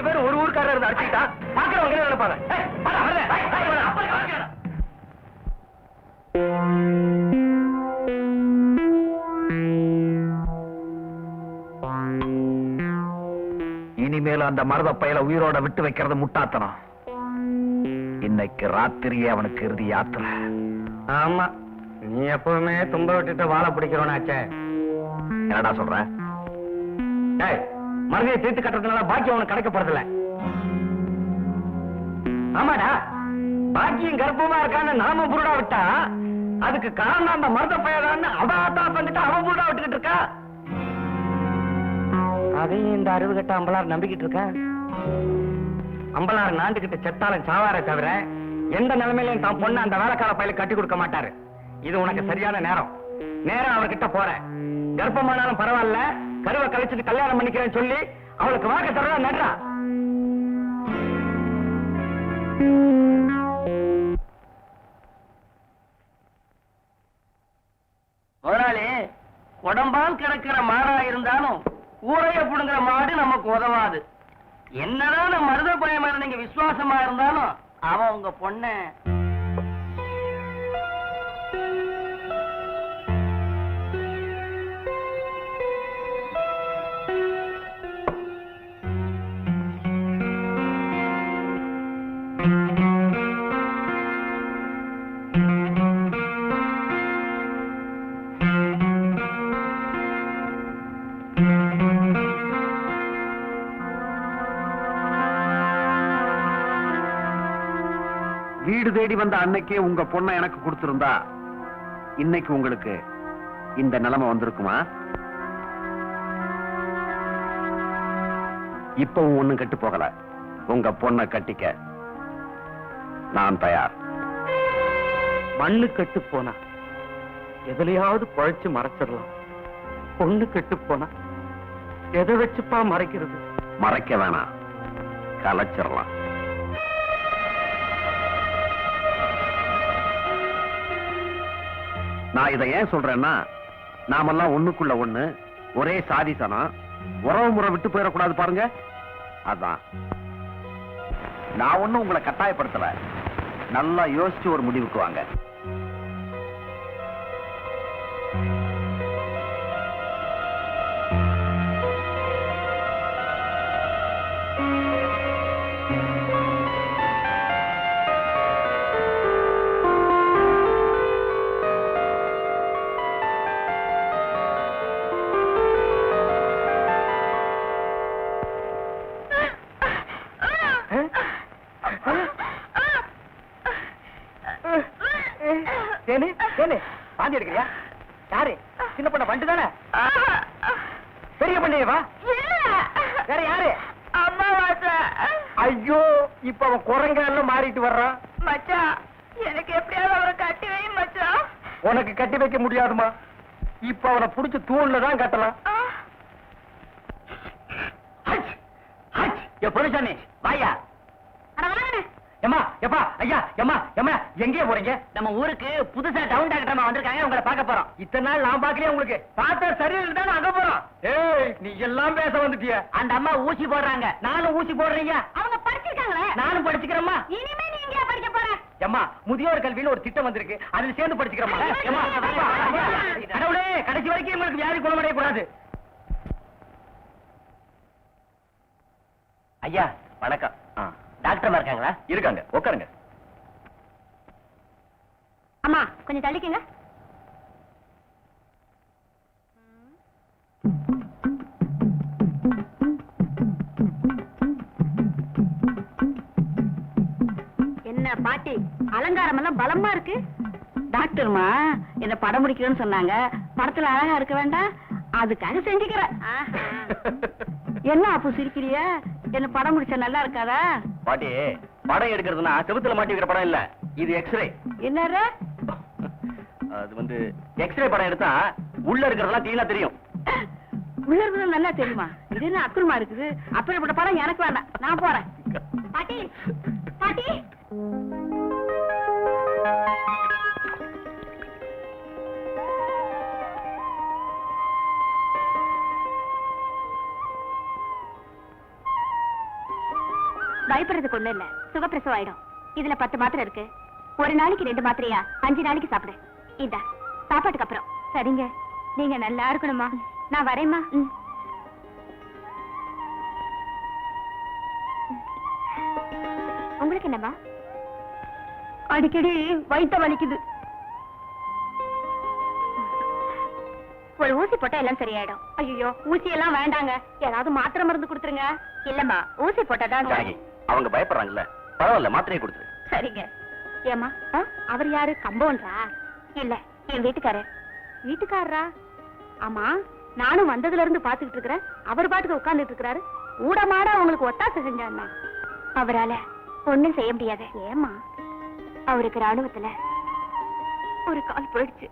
பேரும் ஒரு ஊருக்காரர் இருந்து அடிச்சுக்கிட்டா பாக்குறவங்க என்ன நினைப்பாங்க? ஏய், வாடா, வாடா, வாடா, வாடா. இனிமேல் அந்த மருத பயல உயிரோட விட்டு வைக்கிறது முட்டாத்தனம். இன்னைக்கு ராத்திரியே அவனுக்கு இறுதி யாத்திரை. ஆமா, நீ எப்பவுமே தும்ப விட்டுட்டு வாழை பிடிக்கிறோனாச்சே. என்னடா சொல்ற? ஏய், மருதையை தீர்த்து கட்டுறதுனால பாக்கியம் அவனுக்கு கிடைக்கப்படுறதில்ல. ஆமாடா, பாக்கியம் கர்ப்பமா இருக்கான்னு நாம புருடா விட்டா அதுக்கு காரணம் அந்த மருத பயலான்னு அவன் வந்துட்டு அவன் புருடா விட்டுக்கிட்டு இருக்கா. அதையும் இந்த அறிவு கட்ட அம்பலார் நம்பிக்கிட்டு இருக்க. அம்பலார் நாண்டுகிட்ட செத்தாலும் சாவார தவிர எந்த நிலைமையிலும் தான் பொண்ணு அந்த வேலைக்கார பையல கட்டி கொடுக்க மாட்டாரு. இது உனக்கு சரியான நேரம். நேரம் அவர்கிட்ட போற. கர்ப்பமானாலும் பரவாயில்ல, கருவை கழிச்சுட்டு கல்யாணம் பண்ணிக்கிறேன்னு சொல்லி அவளுக்கு வாக்க தர நடுறா. முதலாளி, உடம்பால் கிடக்கிற மாடா இருந்தாலும் ஊரைய புடுங்குற மாடு நமக்கு உதவாது. என்னதான் நம்ம மருத பையன் மேல நீங்க விசுவாசமா இருந்தாலும் அவன் உங்க பொண்ண வீடு தேடி வந்த அன்னைக்கே உங்க பொண்ணை எனக்கு கொடுத்திருந்தா இன்னைக்கு உங்களுக்கு இந்த நிலைமை வந்திருக்குமா? இப்பவும் ஒண்ணும் கெட்டு போகல. உங்க பொண்ணை கட்டிக்க நான் தயார். மண்ணு கெட்டு போனா எதுலயாவது குழைச்சு மறைச்சிடலாம். பொண்ணு கெட்டு போனா எதை வச்சுப்பா மறைக்கிறது? மறைக்க வேணாம், கலைச்சிடலாம். நான் இதை ஏன் சொல்றேன்னா, நாமெல்லாம் ஒண்ணுக்குள்ள ஒண்ணு, ஒரே சாதி சனம், உறவு முறை விட்டு போயிடக்கூடாது பாருங்க. அதான் நான் ஒண்ணும் உங்களை கட்டாயப்படுத்தல. நல்லா யோசிச்சு ஒரு முடிவுக்கு வாங்க. பாந்தி எடுக்கிறியா? யாரு? சின்ன பண்ண வண்டு தானே? பெரிய பண்ணையவா? வேற யாரு? ஐயோ, இப்ப அவன் குரங்கால மாறிட்டு வர்றான். மச்சான், எனக்கு எப்படியாவது அவரை கட்டி வை மச்சான். உனக்கு கட்டி வைக்க முடியாதுமா. இப்ப அவனை புடிச்சு தூண்ல தான் கட்டலாம். பொருசாமி வாயா. எம்மா, எப்பா, ஐயா, எம்மா, எம்மா, எங்கே போறீங்க? நம்ம ஊருக்கு புதுசா டவுன் டாக்டர் வந்திருக்காங்க, உங்களை பார்க்க போறோம். இத்தனை நாள் நான் பார்க்கலையே உங்களுக்கு. பார்த்தா சரியில்லை தான் அங்க போறோம். ஏய், நீ எல்லாம் பேச வந்துட்டிய. அந்த அம்மா ஊசி போடுறாங்க, நானும் ஊசி போடுறீங்க. அவங்க படிச்சிருக்காங்களே. நானும் படிச்சுக்கிறேம்மா. இனிமே நீ எங்கேயா படிக்க போற? எம்மா, முதியோர் கல்வின்னு ஒரு திட்டம் வந்திருக்கு, அதுல சேர்ந்து படிச்சுக்கிறோமா? எம்மா, கடவுளே, கடைசி வரைக்கும் உங்களுக்கு வியாதி குணமடைய கூடாது. ஐயா வணக்கம். டாக்டர் இருக்காங்களா? இருக்காங்க, உட்காருங்க. அம்மா, கொஞ்சம் தள்ளிக்கங்க. என்ன பாட்டி, அலங்காரம் எல்லாம் பலமா இருக்கு. டாக்டர்மா என்ன படம் முடிக்கிறேன்னு சொன்னாங்க. படத்துல அழகா இருக்க வேண்டாம், அதுக்காக செஞ்சுக்கிறேன். என்ன அப்போ சிரிக்கிறிய? என்ன படம் முடிச்சா நல்லா இருக்காதா? பாட்டி, படம் எடுக்கிறதுனா செவுத்துல மாட்டி வைக்கிற படம் இல்ல, இது எக்ஸ்ரே. என்ன? அது வந்து எக்ஸ்ரே படம் எடுத்தா உள்ள இருக்கிறதெல்லாம் கிளீனா தெரியும். உள்ள இருக்கிறது நல்லா தெரியுமா? இது என்ன அக்குறமா இருக்குது? அப்படிப்பட்ட படம் எனக்கு வேண்டாம், நான் போறேன். பாட்டி, பாட்டி. பயப்படுறதுக்கு ஒண்ணு இல்ல, சுகப்பிரசவம் ஆயிடும். இதுல 10 மாத்திரை இருக்கு. ஒரு நாளைக்கு 2 மாத்திரையா 5 நாளைக்கு சாப்பிடு. இந்த சாப்பாட்டுக்கு அப்புறம். சரிங்க, நீங்க நல்லா இருக்கணுமா. நான் வரேம்மா. உங்களுக்கு என்னம்மா? அடிக்கடி வயித்த வலிக்குது. ஒரு ஊசி போட்டா எல்லாம் சரியாயிடும். ஐயோ, ஊசி எல்லாம் வேண்டாங்க, ஏதாவது மாத்திரை மருந்து கொடுத்துருங்க. இல்லம்மா, ஊசி போட்டாதான் ஜானகி, அவங்க பயப்படுறாங்கல்ல, பரவாயில்ல, மாத்திரையை கொடுத்துரு. சரிங்க. ஏமா, அவர் யாரு? கம்பவுண்டரா? இல்ல, என் வீட்டுக்காரர். வீட்டுக்காரரா? ஆமா, நானும் வந்ததுல இருந்து பாத்துக்கிட்டு இருக்கிறேன். அவர் பாட்டுக்கு உட்கார்ந்துட்டு இருக்கிறாரு. ஊட மாட உங்களுக்கு ஒத்தாசை செஞ்சாருன்னா அவரால ஒண்ணும் செய்ய முடியாது. ஏமா? அவருக்கு ராணுவத்துல ஒரு கால் போயிடுச்சு.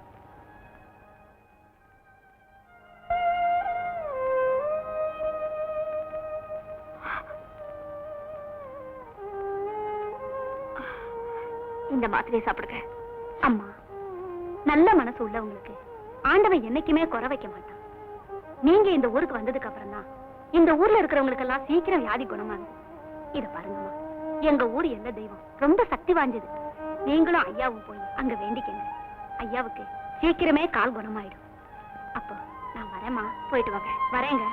இந்த மாத்திரையை சாப்பிடுங்க. அம்மா, நல்ல மனசு உள்ளவங்களுக்கு ஆண்டவன் என்னைக்குமே குறை வைக்க மாட்டான். நீங்க இந்த ஊருக்கு வந்ததுக்கு அப்புறம் தான் இந்த ஊர்ல இருக்கிறவங்களுக்கு எல்லாம் சீக்கிரம் வியாதி குணமாகுது. இத பாருங்கம்மா, எங்க ஊர் எந்த தெய்வம் ரொம்ப சக்தி வாய்ந்தது. நீங்களும் ஐயாவும் போய் அங்க வேண்டிக்கங்க. ஐயாவுக்கு சீக்கிரமே கால் குணமாயிடும். அப்போ நான் வரேம்மா, போயிட்டு வாங்க. வரேங்க.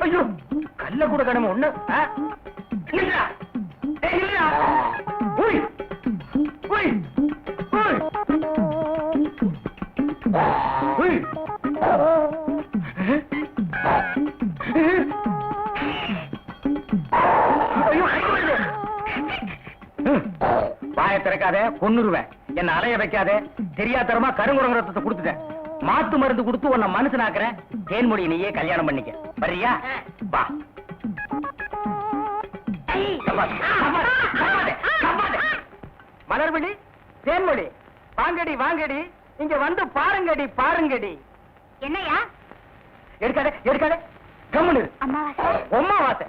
ஐயோ, கல்ல கூட கடமை ஒண்ணு. வாய திறக்காத, கொன்னுருவேன். என்ன அலைய வைக்காத. தெரியாதரமா கருங்குரங்க ரத்தத்தை கொடுத்துட்டேன். மாத்து மருந்து கொடுத்து உன்னை மனுஷனாக்குறேன். தேன்மொழி நீயே கல்யாணம் பண்ணிக்க. வரியா? வா. மலர்விழி, தேன்மொழி, வாங்கடி வாங்கடி, இங்க வந்து பாருங்கடி பாருங்கடி. என்னையா? எடுக்காத எடுக்காத, கம்முனு. அம்மாவாசை. அம்மாவாசை.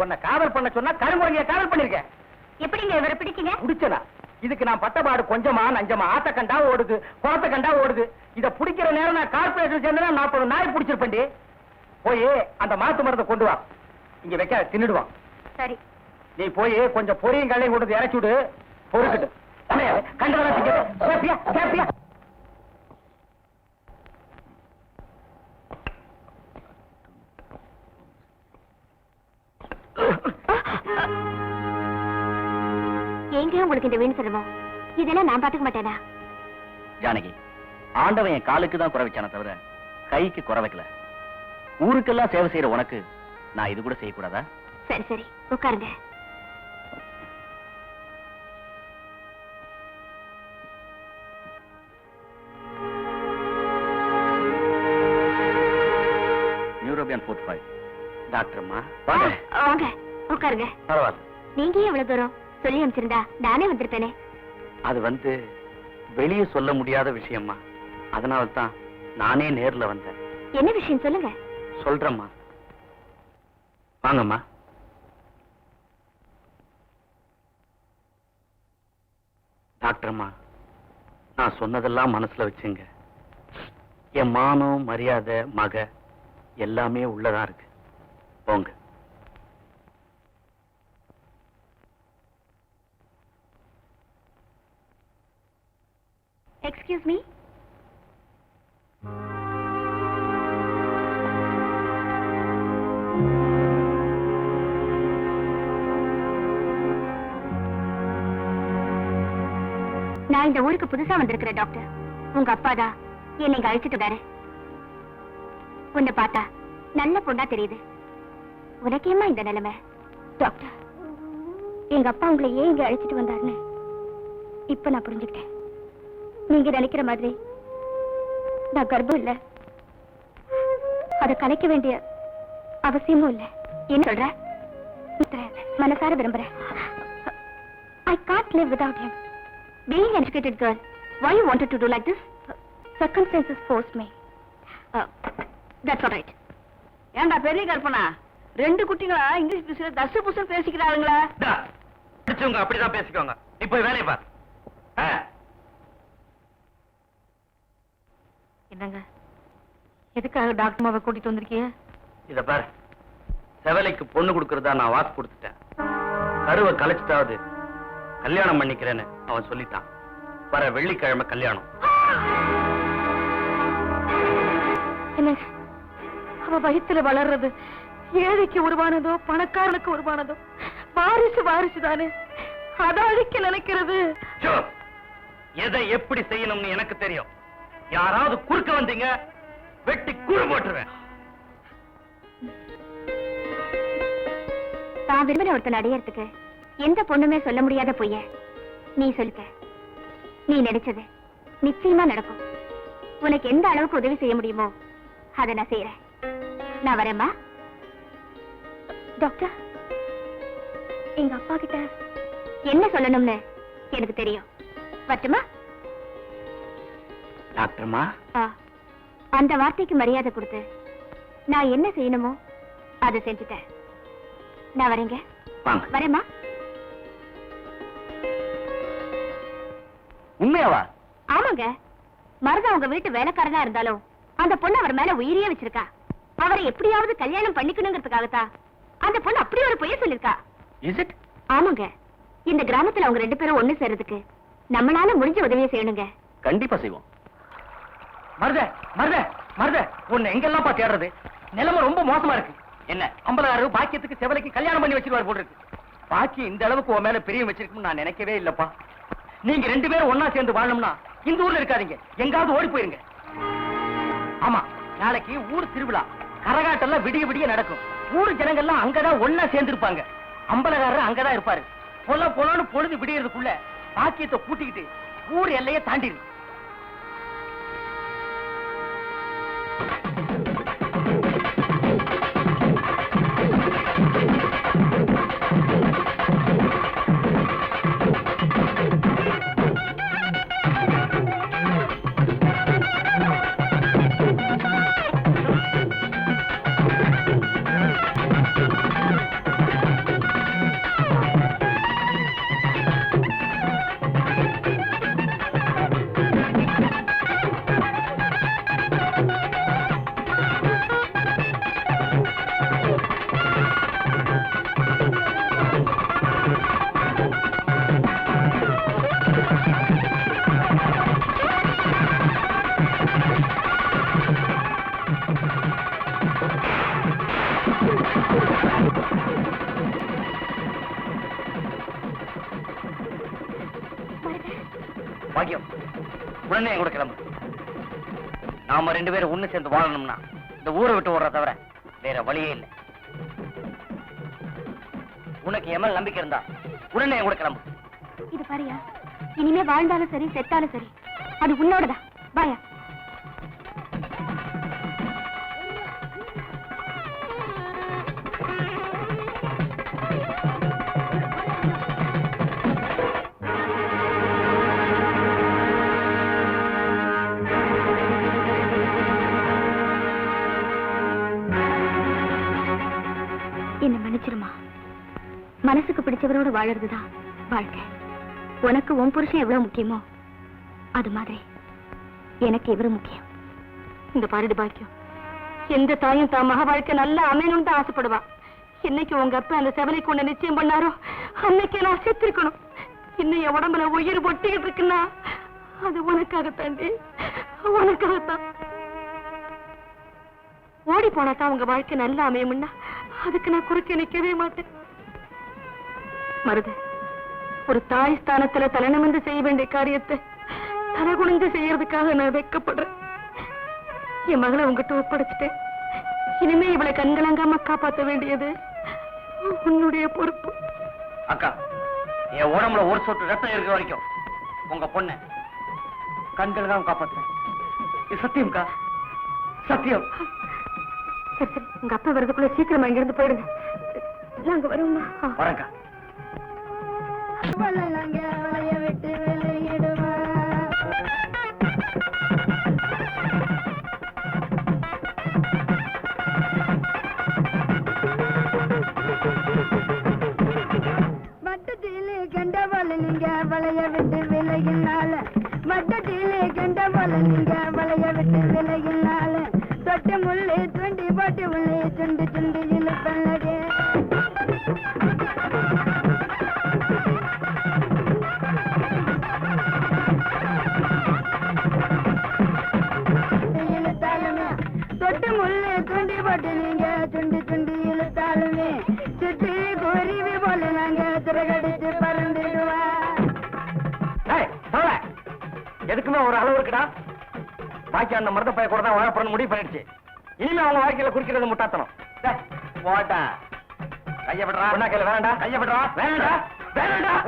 உன்னை காதல் பண்ண சொன்னா கருங்குரங்கிய காதல் பண்ணிருக்க. எப்படிங்க இவரை பிடிக்கீங்க? குடிச்சனா? இதுக்கு நான் பட்டபாடு கொஞ்சமா நஞ்சமா. ஆத்த கண்டா ஓடுது, குளத்த கண்டா ஓடுது. இத பிடிக்கிற நேரம் நான் கார்பரேஷன் சேர்ந்தா 40 நாய் பிடிச்சிருப்பேன்டி. போய் அந்த மாத்து மரத்தை கொண்டு வா. இங்க வைக்க தின்னுடுவான். சரி. நீ போய் கொஞ்சம் பொரியும் கல்லையும் கொண்டு இறச்சி விடு. பொறுக்கிட்டு கண்டதெல்லாம் கேப்பியா கேப்பியா. எங்க உங்களுக்கு இந்த வீண் சிரமம்? இதெல்லாம் நான் பாத்துக்க மாட்டேனா? ஜானகி, ஆண்டவன் என் காலுக்கு தான் குறை வச்சானே தவிர கைக்கு குறை வைக்கல. ஊருக்கெல்லாம் சேவை செய்யற உனக்கு நான் இது கூட செய்யக்கூடாதா? சரி சரி, உட்காருங்க. நியூரோபியன் 45. டாக்டர்மா வாங்க, உட்காருங்க. பரவாயில்ல. நீங்க எவ்வளவு தூரம் சொல்லி அனுப்பிச்சிருந்தா நானே வந்திருப்பேனே. அது வெளியே சொல்ல முடியாத விஷயம்மா. அதனால தான் நானே நேர்ல வந்தேன். என்ன விஷயம் சொல்லுங்க. சொல்றேம்மா, வாங்கம்மா. டாக்டர்மா, நான் சொன்னதெல்லாம் மனசுல வச்சுங்க. என் மானம், மரியாதை, மக எல்லாமே உள்ளதா இருக்கு. போங்க. Excuse me. நான் இந்த ஊருக்கு புதுசா வந்திருக்கிறேன் டாக்டர். உங்க அப்பா தான் என்னை இங்க அழைச்சிட்டு வராரு. உன்னை பார்த்தா நல்ல பொண்ணா தெரியுது. உனக்கேமா இந்த நிலைமை? டாக்டர், எங்க அப்பா உங்களை ஏன் இங்க அழைச்சிட்டு வந்தாருன்னு இப்ப நான் புரிஞ்சுக்கிட்டேன். நீங்க நினைக்கிற மாதிரி நான் கர்ப்பம் இல்ல. அதை கலைக்க வேண்டிய அவசியமும் இல்ல. என்ன சொல்ற? மனசார விரும்புறேன். I can't live without him. Being an educated girl, why you wanted to do like this? Circumstances forced me. That's all right. ஏண்டா பெரிய கற்பனா, 2 குட்டிகளா இங்கிலீஷ் பேசுற தசு புசு பேசிக்கிறாங்களா? படிச்சவங்க அப்படிதான் பேசிக்கோங்க. நீ போய் வேலையை பாரு. என்னங்க எதுக்காக டாக்டர் மாவை கூட்டிட்டு வந்திருக்கீங்க? இத பாரு, செவலைக்கு பொண்ணு கொடுக்கறதா நான் வாக்கு கொடுத்துட்டேன். கருவை கலைச்சிட்டாவது கல்யாணம் பண்ணிக்கிறேன்னு அவன் சொல்லிட்டான். வர வெள்ளிக்கிழமை கல்யாணம். என்னங்க அவ வயித்துல வளர்றது ஏழைக்கு உருவானதோ பணக்காரனுக்கு உருவானதோ வாரிசு தானே. அதை அழிக்க நினைக்கிறது. சோ, எதை எப்படி செய்யணும்னு எனக்கு தெரியும். யாராவது குறுக்க வந்தீங்க வெட்டி கூறு போட்டுருவேன். தான் விரும்பின ஒருத்தன் அடையறதுக்கு எந்த பொண்ணுமே சொல்ல முடியாத பொய்ய நீ சொல்லுக்க. நீ நினைச்சது நிச்சயமா நடக்கும். உனக்கு எந்த அளவுக்கு உதவி செய்ய முடியுமோ அதை நான் செய்யறேன். நான் வரேம்மா. டாக்டர், எங்க அப்பா கிட்ட என்ன சொல்லணும்னு எனக்கு தெரியும். வரட்டுமா? டாக்டர்மா, அந்த வார்த்தைக்கு மரியாதை கொடுத்து நான் என்ன செய்யணுமோ அதை செஞ்சுட்டேன். நான் வரேங்க. வாங்க. வரேம்மா. உண்மையாவா? ஆமாங்க. மருதா உங்க வீட்டு வேலைக்காரனா இருந்தாலும் அந்த பொண்ணு அவர் மேல உயிரியே வச்சிருக்கா. அவரை எப்படியாவது கல்யாணம் பண்ணிக்கணுங்கிறதுக்காகத்தான் அந்த பொண்ணு அப்படி ஒரு பொய்ய சொல்லிருக்கா. Is it? ஆமாங்க. இந்த கிராமத்துல அவங்க 2 பேரும் ஒண்ணு சேர்றதுக்கு நம்மளால முடிஞ்ச உதவியை செய்யணுங்க. கண்டிப்பா செய்வோம். மருத உன்னை எங்கெல்லாம் பா தேடுறது? நிலைமை ரொம்ப மோசமா இருக்கு. என்ன அம்பலகாரு பாக்கியத்துக்கு செவலைக்கு கல்யாணம் பண்ணி வச்சிருவார் போல இருக்கு. பாக்கி இந்த அளவுக்கு உன் மேல பிரியம் வச்சிருக்குன்னு நான் நினைக்கவே இல்லப்பா. நீங்க 2 பேரும் ஒன்னா சேர்ந்து வாழணும்னா இந்த ஊர்ல இருக்காதீங்க, எங்காவது ஓடி போயிருங்க. ஆமா, நாளைக்கு ஊர் திருவிழா, கரகாட்டெல்லாம் விடிய விடிய நடக்கும். ஊர் ஜனங்கள்லாம் அங்கதான் ஒன்னா சேர்ந்து இருப்பாங்க. அம்பலகாரர் அங்கதான் இருப்பாரு. பொலன்னு பொழுது விடியறதுக்குள்ள பாக்கியத்தை கூட்டிக்கிட்டு ஊர் எல்லையை தாண்டிரு. பாக்கியம், உடனே என் கூட கிளம்பு. நாம 2 பேரும் ஒண்ணு சேர்ந்து வாழணும்னா இந்த ஊரை விட்டு ஓடுற தவிர வேற வழியே இல்லை. உனக்கு என் மேல நம்பிக்கை இருந்தா உடனே என் கூட கிளம்பு. இது பாரியா, இனிமே வாழ்ந்தாலும் சரி செத்தாலும் சரி அது உன்னோடதான். பாயா. என்ன மன்னிச்சிருமா. மனசுக்கு பிடிச்சவரோட வாழறதுதான் வாழ்க்கை. உனக்கு உன் புருஷன் எவ்வளவு முக்கியமோ அது மாதிரி எனக்கு இவரு முக்கியம். இந்த பாருடி பாக்கியம், எந்த தாயும் தான் மக வாழ்க்கை நல்லா அமையணும்னு தான் ஆசைப்படுவா. இன்னைக்கு உங்க அப்பா அந்த செவலைக்கு ஒண்ணு நிச்சயம் பண்ணாரோ அன்னைக்கு நான் செத்துருக்கணும். இன்னும் என் உடம்புல உயிர் பொட்டிக்கிட்டு இருக்குன்னா அது உனக்காகத்தாண்டி, உனக்காகத்தான். ஓடி போனாதான் உங்க வாழ்க்கை நல்லா அமையும்னா அதுக்கு நான் குறுக்க நிக்கவே மாட்டேன். மருது, ஒரு தாய் ஸ்தானத்துல தலைநிமிர்ந்து செய்ய வேண்டிய காரியத்தை தலைகுனிந்து செய்யறதுக்காக நான் வெட்கப்படுறேன். என் மகளை உங்ககிட்ட ஒப்படைச்சிட்டேன். இனிமே இவளை கண்கலங்காம காப்பாற்ற வேண்டியது உன்னுடைய பொறுப்பு. அக்கா, என் உடம்புல ஒரு சொட்டு ரத்தம் இருக்கிற வரைக்கும் உங்க பொண்ணு கண்கள் தான் காப்பாத்துறேன். இது சத்தியம்க்கா, சத்தியம். சரி சரி, உங்க அப்பா வர்றதுக்குள்ள சீக்கிரமா இங்கிருந்து போயிடுங்க. நாங்க வருவோம்மா. வரேன்க்கா. மட்டத்திலே கண்டவள நீங்க வளைய விட்டு விலகினால, மட்டத்திலே கண்டவள நீங்க வளைய விட்டு விலையினால தொட்டு முள்ளு துண்டி போட்டு உள்ளே துண்டு துண்டு இழுப்பல்லடே இழுத்தாலுமே தொட்டு முள்ளு துண்டி போட்டு நீங்க துண்டு துண்டு இழுத்தாலுமே சுற்றி குருவி போல நாங்க திரகடிச்சு பறந்துடுவா. எதுக்குமே ஒரு அளவு இருக்குடா. பாக்கி அந்த மருத பைய கூட தான் வாழப்படணும் முடிவு பண்ணிடுச்சு. இனிமே அவங்க வாழ்க்கையில குடிக்கிறது முட்டாத்தனம். போட்டா கையப்படுறா கையில வேண்டாம். கையப்படுறா வேண்டாம் வேண்டாம்.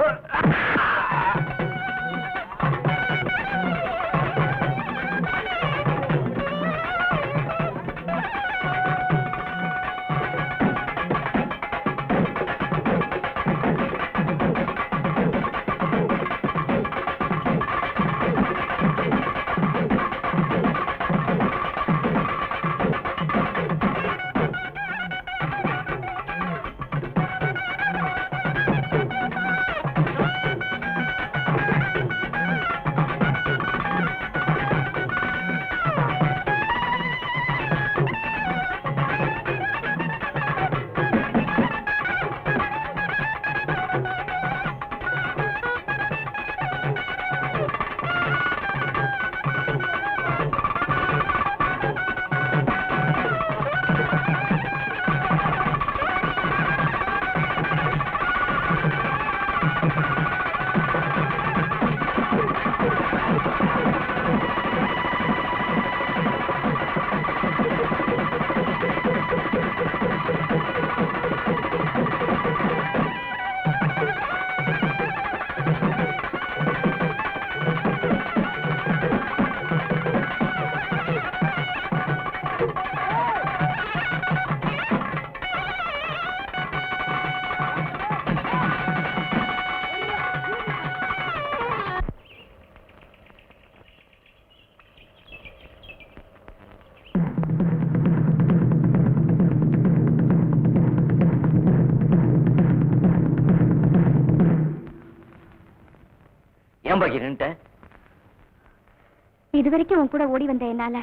இதுவரைக்கும் உன் கூட ஓடி வந்த என்னால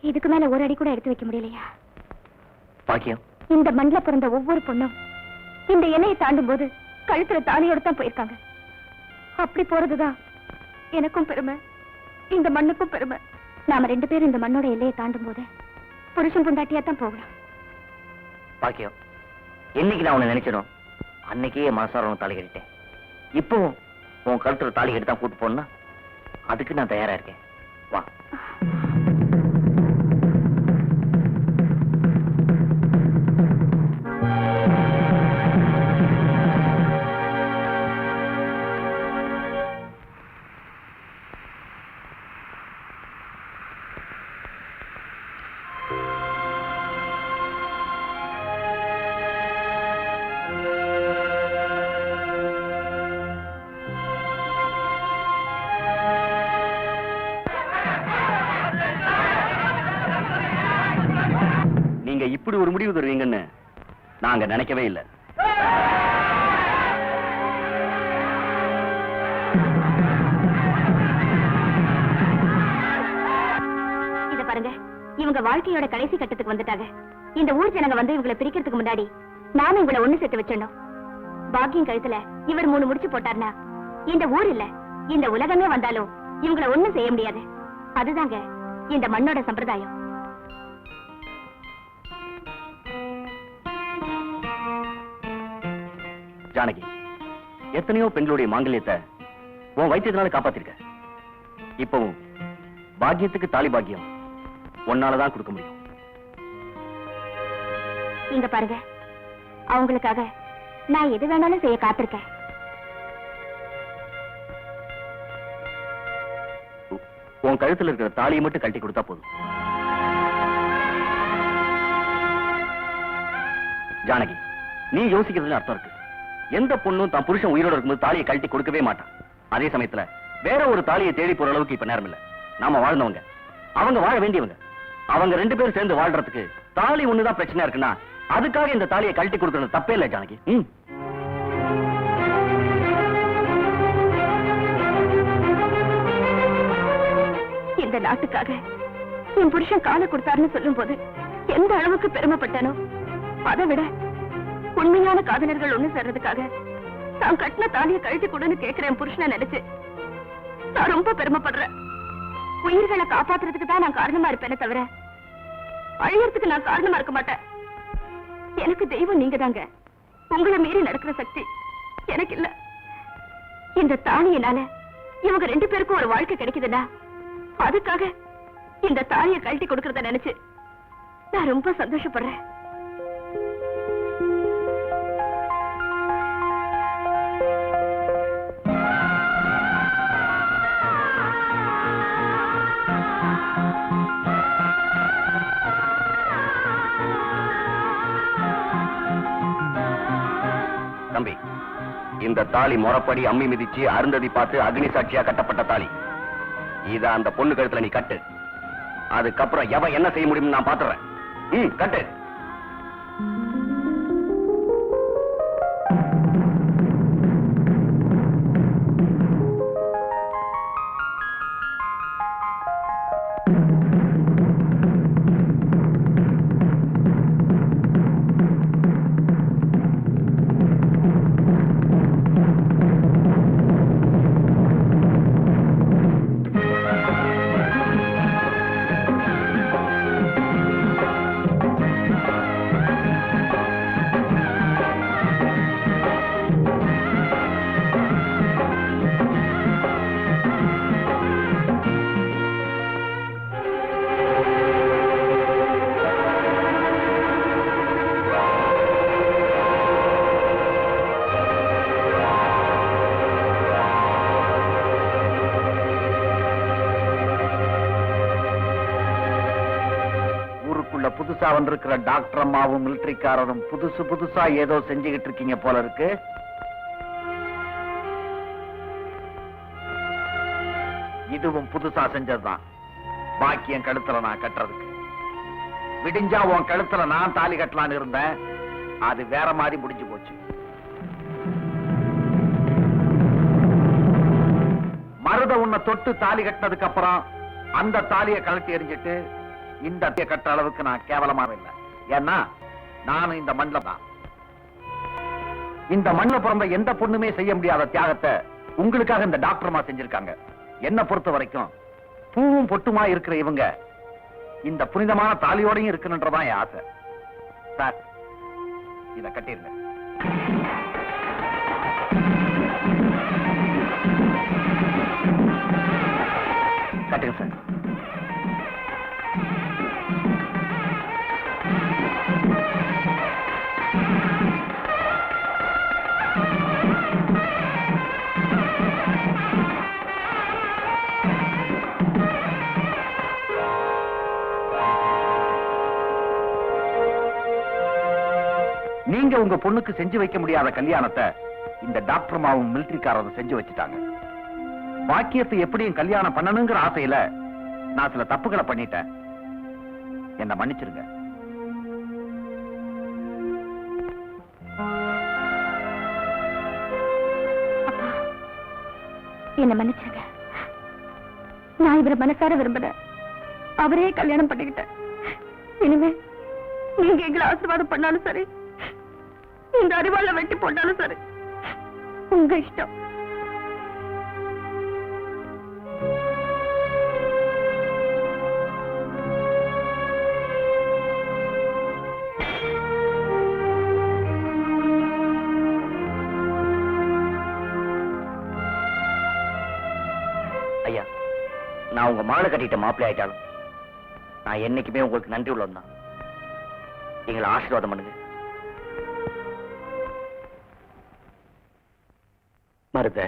இதுக்கு மேல ஒரு அடி கூட எடுத்து வைக்க முடியலையா? பாக்கியம், இந்த மண்ணில் பிறந்த ஒவ்வொரு பொண்ணும் இந்த எல்லையை தாண்டும் போது கழுத்துல தாலியோட தான் போயிருக்காங்க. அப்படி போறதுதான் எனக்கும் பெருமை, இந்த மண்ணுக்கும் பெருமை. நாம 2 பேரும் இந்த மண்ணோட எல்லையை தாண்டும் போது புருஷன் பொண்டாட்டியா தான் போகலாம். பாக்கியம், என்னைக்கு நான் உன்னை நினைச்சனும் அன்னைக்கே மனசார தாலி கட்டிட்டேன். இப்போ உன் கழுத்துல தாலி கட்டி தான் கூட்டு போனா அதுக்கு நான் தயாரா இருக்கேன். வா. இப்படி ஒரு முடிவு தருவீங்கன்னு நாங்க நினைக்கவே இல்லை. இத பாருங்க, இவங்க வாழ்க்கையோட கடைசி கட்டத்துக்கு வந்துட்டாங்க. இந்த ஊர் ஜனங்க வந்து இவங்களை பிரிக்கிறதுக்கு முன்னாடி நானும் இவங்களை ஒண்ணு சேர்த்து வச்சிடணும். பாக்கியம் கழுத்துல இவர் 3 முடிச்சு போட்டார்னா இந்த ஊர் இல்ல இந்த உலகமே வந்தாலும் இவங்களை ஒண்ணும் செய்ய முடியாது. அதுதாங்க இந்த மண்ணோட சம்பிரதாயம். ஜானகி, எத்தனையோ பெண்களுடைய மாங்கல்யத்தை உன் வைத்தியத்தினால காப்பாத்திருக்க. இப்பவும் பாக்கியத்துக்கு தாலி பாக்கியம் உன்னாலதான் கொடுக்க முடியும். இங்க பாருங்க, அவங்களுக்காக நான் எது வேணாலும் செய்ய காத்திருக்கேன். உன் கழுத்துல இருக்கிற தாலியை மட்டும் கழட்டி கொடுத்தா போதும். ஜானகி, நீ யோசிக்கிறதுல அர்த்தம் இருக்கு. எந்த பொண்ணும் தான் புருஷன் உயிரோட இருக்கும்போது தாலியை கழட்டி கொடுக்கவே மாட்டான். அதே சமயத்துல வேற ஒரு தாலியை தேடி போற அளவுக்கு இப்ப நேரம் இல்ல. நாம வாழ்ந்தவங்க, அவங்க வாழ வேண்டியவங்க. அவங்க 2 பேரும் சேர்ந்து வாழ்றதுக்கு தாலி ஒண்ணுதான் பிரச்சனை இருக்குன்னா அதுக்காக இந்த தாலியை கழட்டி கொடுக்கறது தப்பே இல்லை ஜானகி. இந்த நாட்டுக்காக என் புருஷன் காலை கொடுத்தாருன்னு சொல்லும் போது எந்த அளவுக்கு பெருமைப்பட்டனோ அதை விட உண்மையான காதலர்கள் ஒண்ணு சேர்றதுக்காக நான் கட்டின தாலியை கழட்டி கொடுன்னு கேட்கிறேன் புருஷனை நினைச்சு நான் ரொம்ப பெருமைப்படுறேன். உயிர்களை காப்பாத்துறதுக்கு தான் நான் காரணமா இருப்பேனே தவிர அழியறதுக்கு நான் காரணமா இருக்க மாட்டேன். எனக்கு தெய்வம் நீங்க தாங்க. உங்களை மீறி நடக்கிற சக்தி எனக்கு இல்ல. இந்த தாலியினால இவங்க 2 பேருக்கும் ஒரு வாழ்க்கை கிடைக்குதுன்னா அதுக்காக இந்த தாலியை கழட்டி கொடுக்கறத நினைச்சு நான் ரொம்ப சந்தோஷப்படுறேன். தம்பி, இந்த தாலி முறப்படி அம்மி மிதிச்சு அருந்ததி பார்த்து அக்னி சாட்சியா கட்டப்பட்ட தாலி. இத அந்த பொண்ணு கழுத்துல நீ கட்டு. அதுக்கப்புறம் எவன் என்ன செய்ய முடியும்னு நான் பாத்துறேன். கட்டு. புதுசா வந்திருக்கிற டாக்டர் அம்மாவும் மிலிட்டரிக்காரரும் புதுசா ஏதோ செஞ்சுக்கிட்டு இருக்கீங்க போல இருக்கு. இதுவும் புதுசா செஞ்சதுதான். பாக்கி என் கழுத்துல நான் கட்டுறதுக்கு. விடிஞ்சா உன் கழுத்துல நான் தாலி கட்டலான்னு இருந்தேன். அது வேற மாதிரி முடிஞ்சு போச்சு. மருத உன்னை தொட்டு தாலி கட்டினதுக்கு அப்புறம் அந்த தாலியை கழட்டி எறிஞ்சிட்டு இந்த கட்ட அளவுக்கு நான் கேவலமாக இல்லை. ஏன்னா நானும் இந்த மண்ணில் தான். இந்த மண்ணில் பிறந்த எந்த பொண்ணுமே செய்ய முடியாத தியாகத்தை உங்களுக்காக இந்த டாக்டர்மா செஞ்சிருக்காங்க. என்ன பொறுத்த வரைக்கும் பூவும் பொட்டுமா இருக்கிற இவங்க இந்த புனிதமான தாலியோடையும் இருக்கணுன்றதான் என் ஆசை. சார், இத கட்டிருங்க. கட்டுங்க சார். நீங்க உங்க பொண்ணுக்கு செஞ்சு வைக்க முடியாத கல்யாணத்தை இந்த டாக்டர் மாவும் மிலிட்டரிக்காரரும் செஞ்சு வச்சுட்டாங்க. பாக்கியத்தை எப்படியும் கல்யாணம் பண்ணணுங்கிற ஆசையில நான் சில தப்புகளை பண்ணிட்டேன். என்ன மன்னிச்சிருங்க. என்ன மன்னிச்சிருங்க. நான் இவரை மனசார விரும்பல. அவரே கல்யாணம் பண்ணிக்கிட்டேன். இனிமே நீங்க எங்களை ஆசீர்வாதம் பண்ணாலும் சரி, இந்த அறிவாள வெட்டி போட்டாலும் சரி, உங்க இஷ்டம். ஐயா, நான் உங்க மாலை கட்டிட்ட மாப்பிள்ளை ஆயிட்டாலும் நான் என்னைக்குமே உங்களுக்கு நன்றி உள்ளவன் தான். எங்களை ஆசீர்வாதம் பண்ணுங்க. மருத,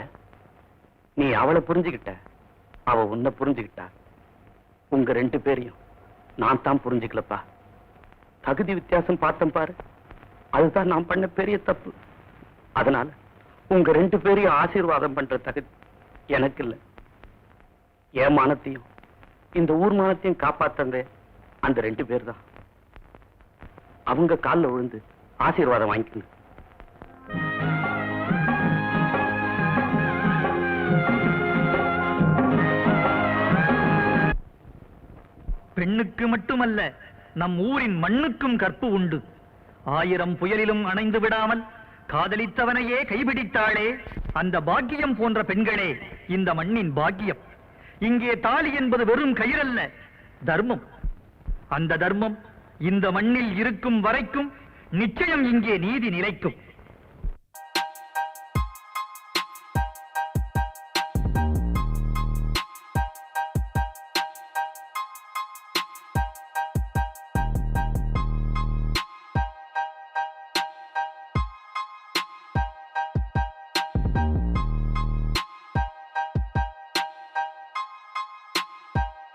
நீ அவளை புரிஞ்சுக்கிட்ட, அவ உன்னை புரிஞ்சுக்கிட்டா. உங்க 2 பேரையும் நான் தான் புரிஞ்சுக்கலப்பா. தகுதி வித்தியாசம் பார்த்தேன் பாரு, அதுதான் நான் பண்ண பெரிய தப்பு. அதனால உங்க 2 பேரையும் ஆசீர்வாதம் பண்ற தகுதி எனக்கு இல்லை. ஏமானத்தையும் இந்த ஊர் மானத்தையும் காப்பாத்தந்தே அந்த 2 பேர் தான். அவங்க காலில் விழுந்து ஆசீர்வாதம் வாங்கிக்கணும். பெண்ணுக்கு மட்டுமல்ல, நம் ஊரின் மண்ணுக்கும் கற்பு உண்டு. 1000 புயலிலும் அணைந்து விடாமல் காதலித்தவனையே கைபிடித்தாளே, அந்த பாக்கியம் போன்ற பெண்களே இந்த மண்ணின் பாக்கியம். இங்கே தாலி என்பது வெறும் கயிறல்ல, தர்மம். அந்த தர்மம் இந்த மண்ணில் இருக்கும் வரைக்கும் நிச்சயம் இங்கே நீதி நிலைக்கும்.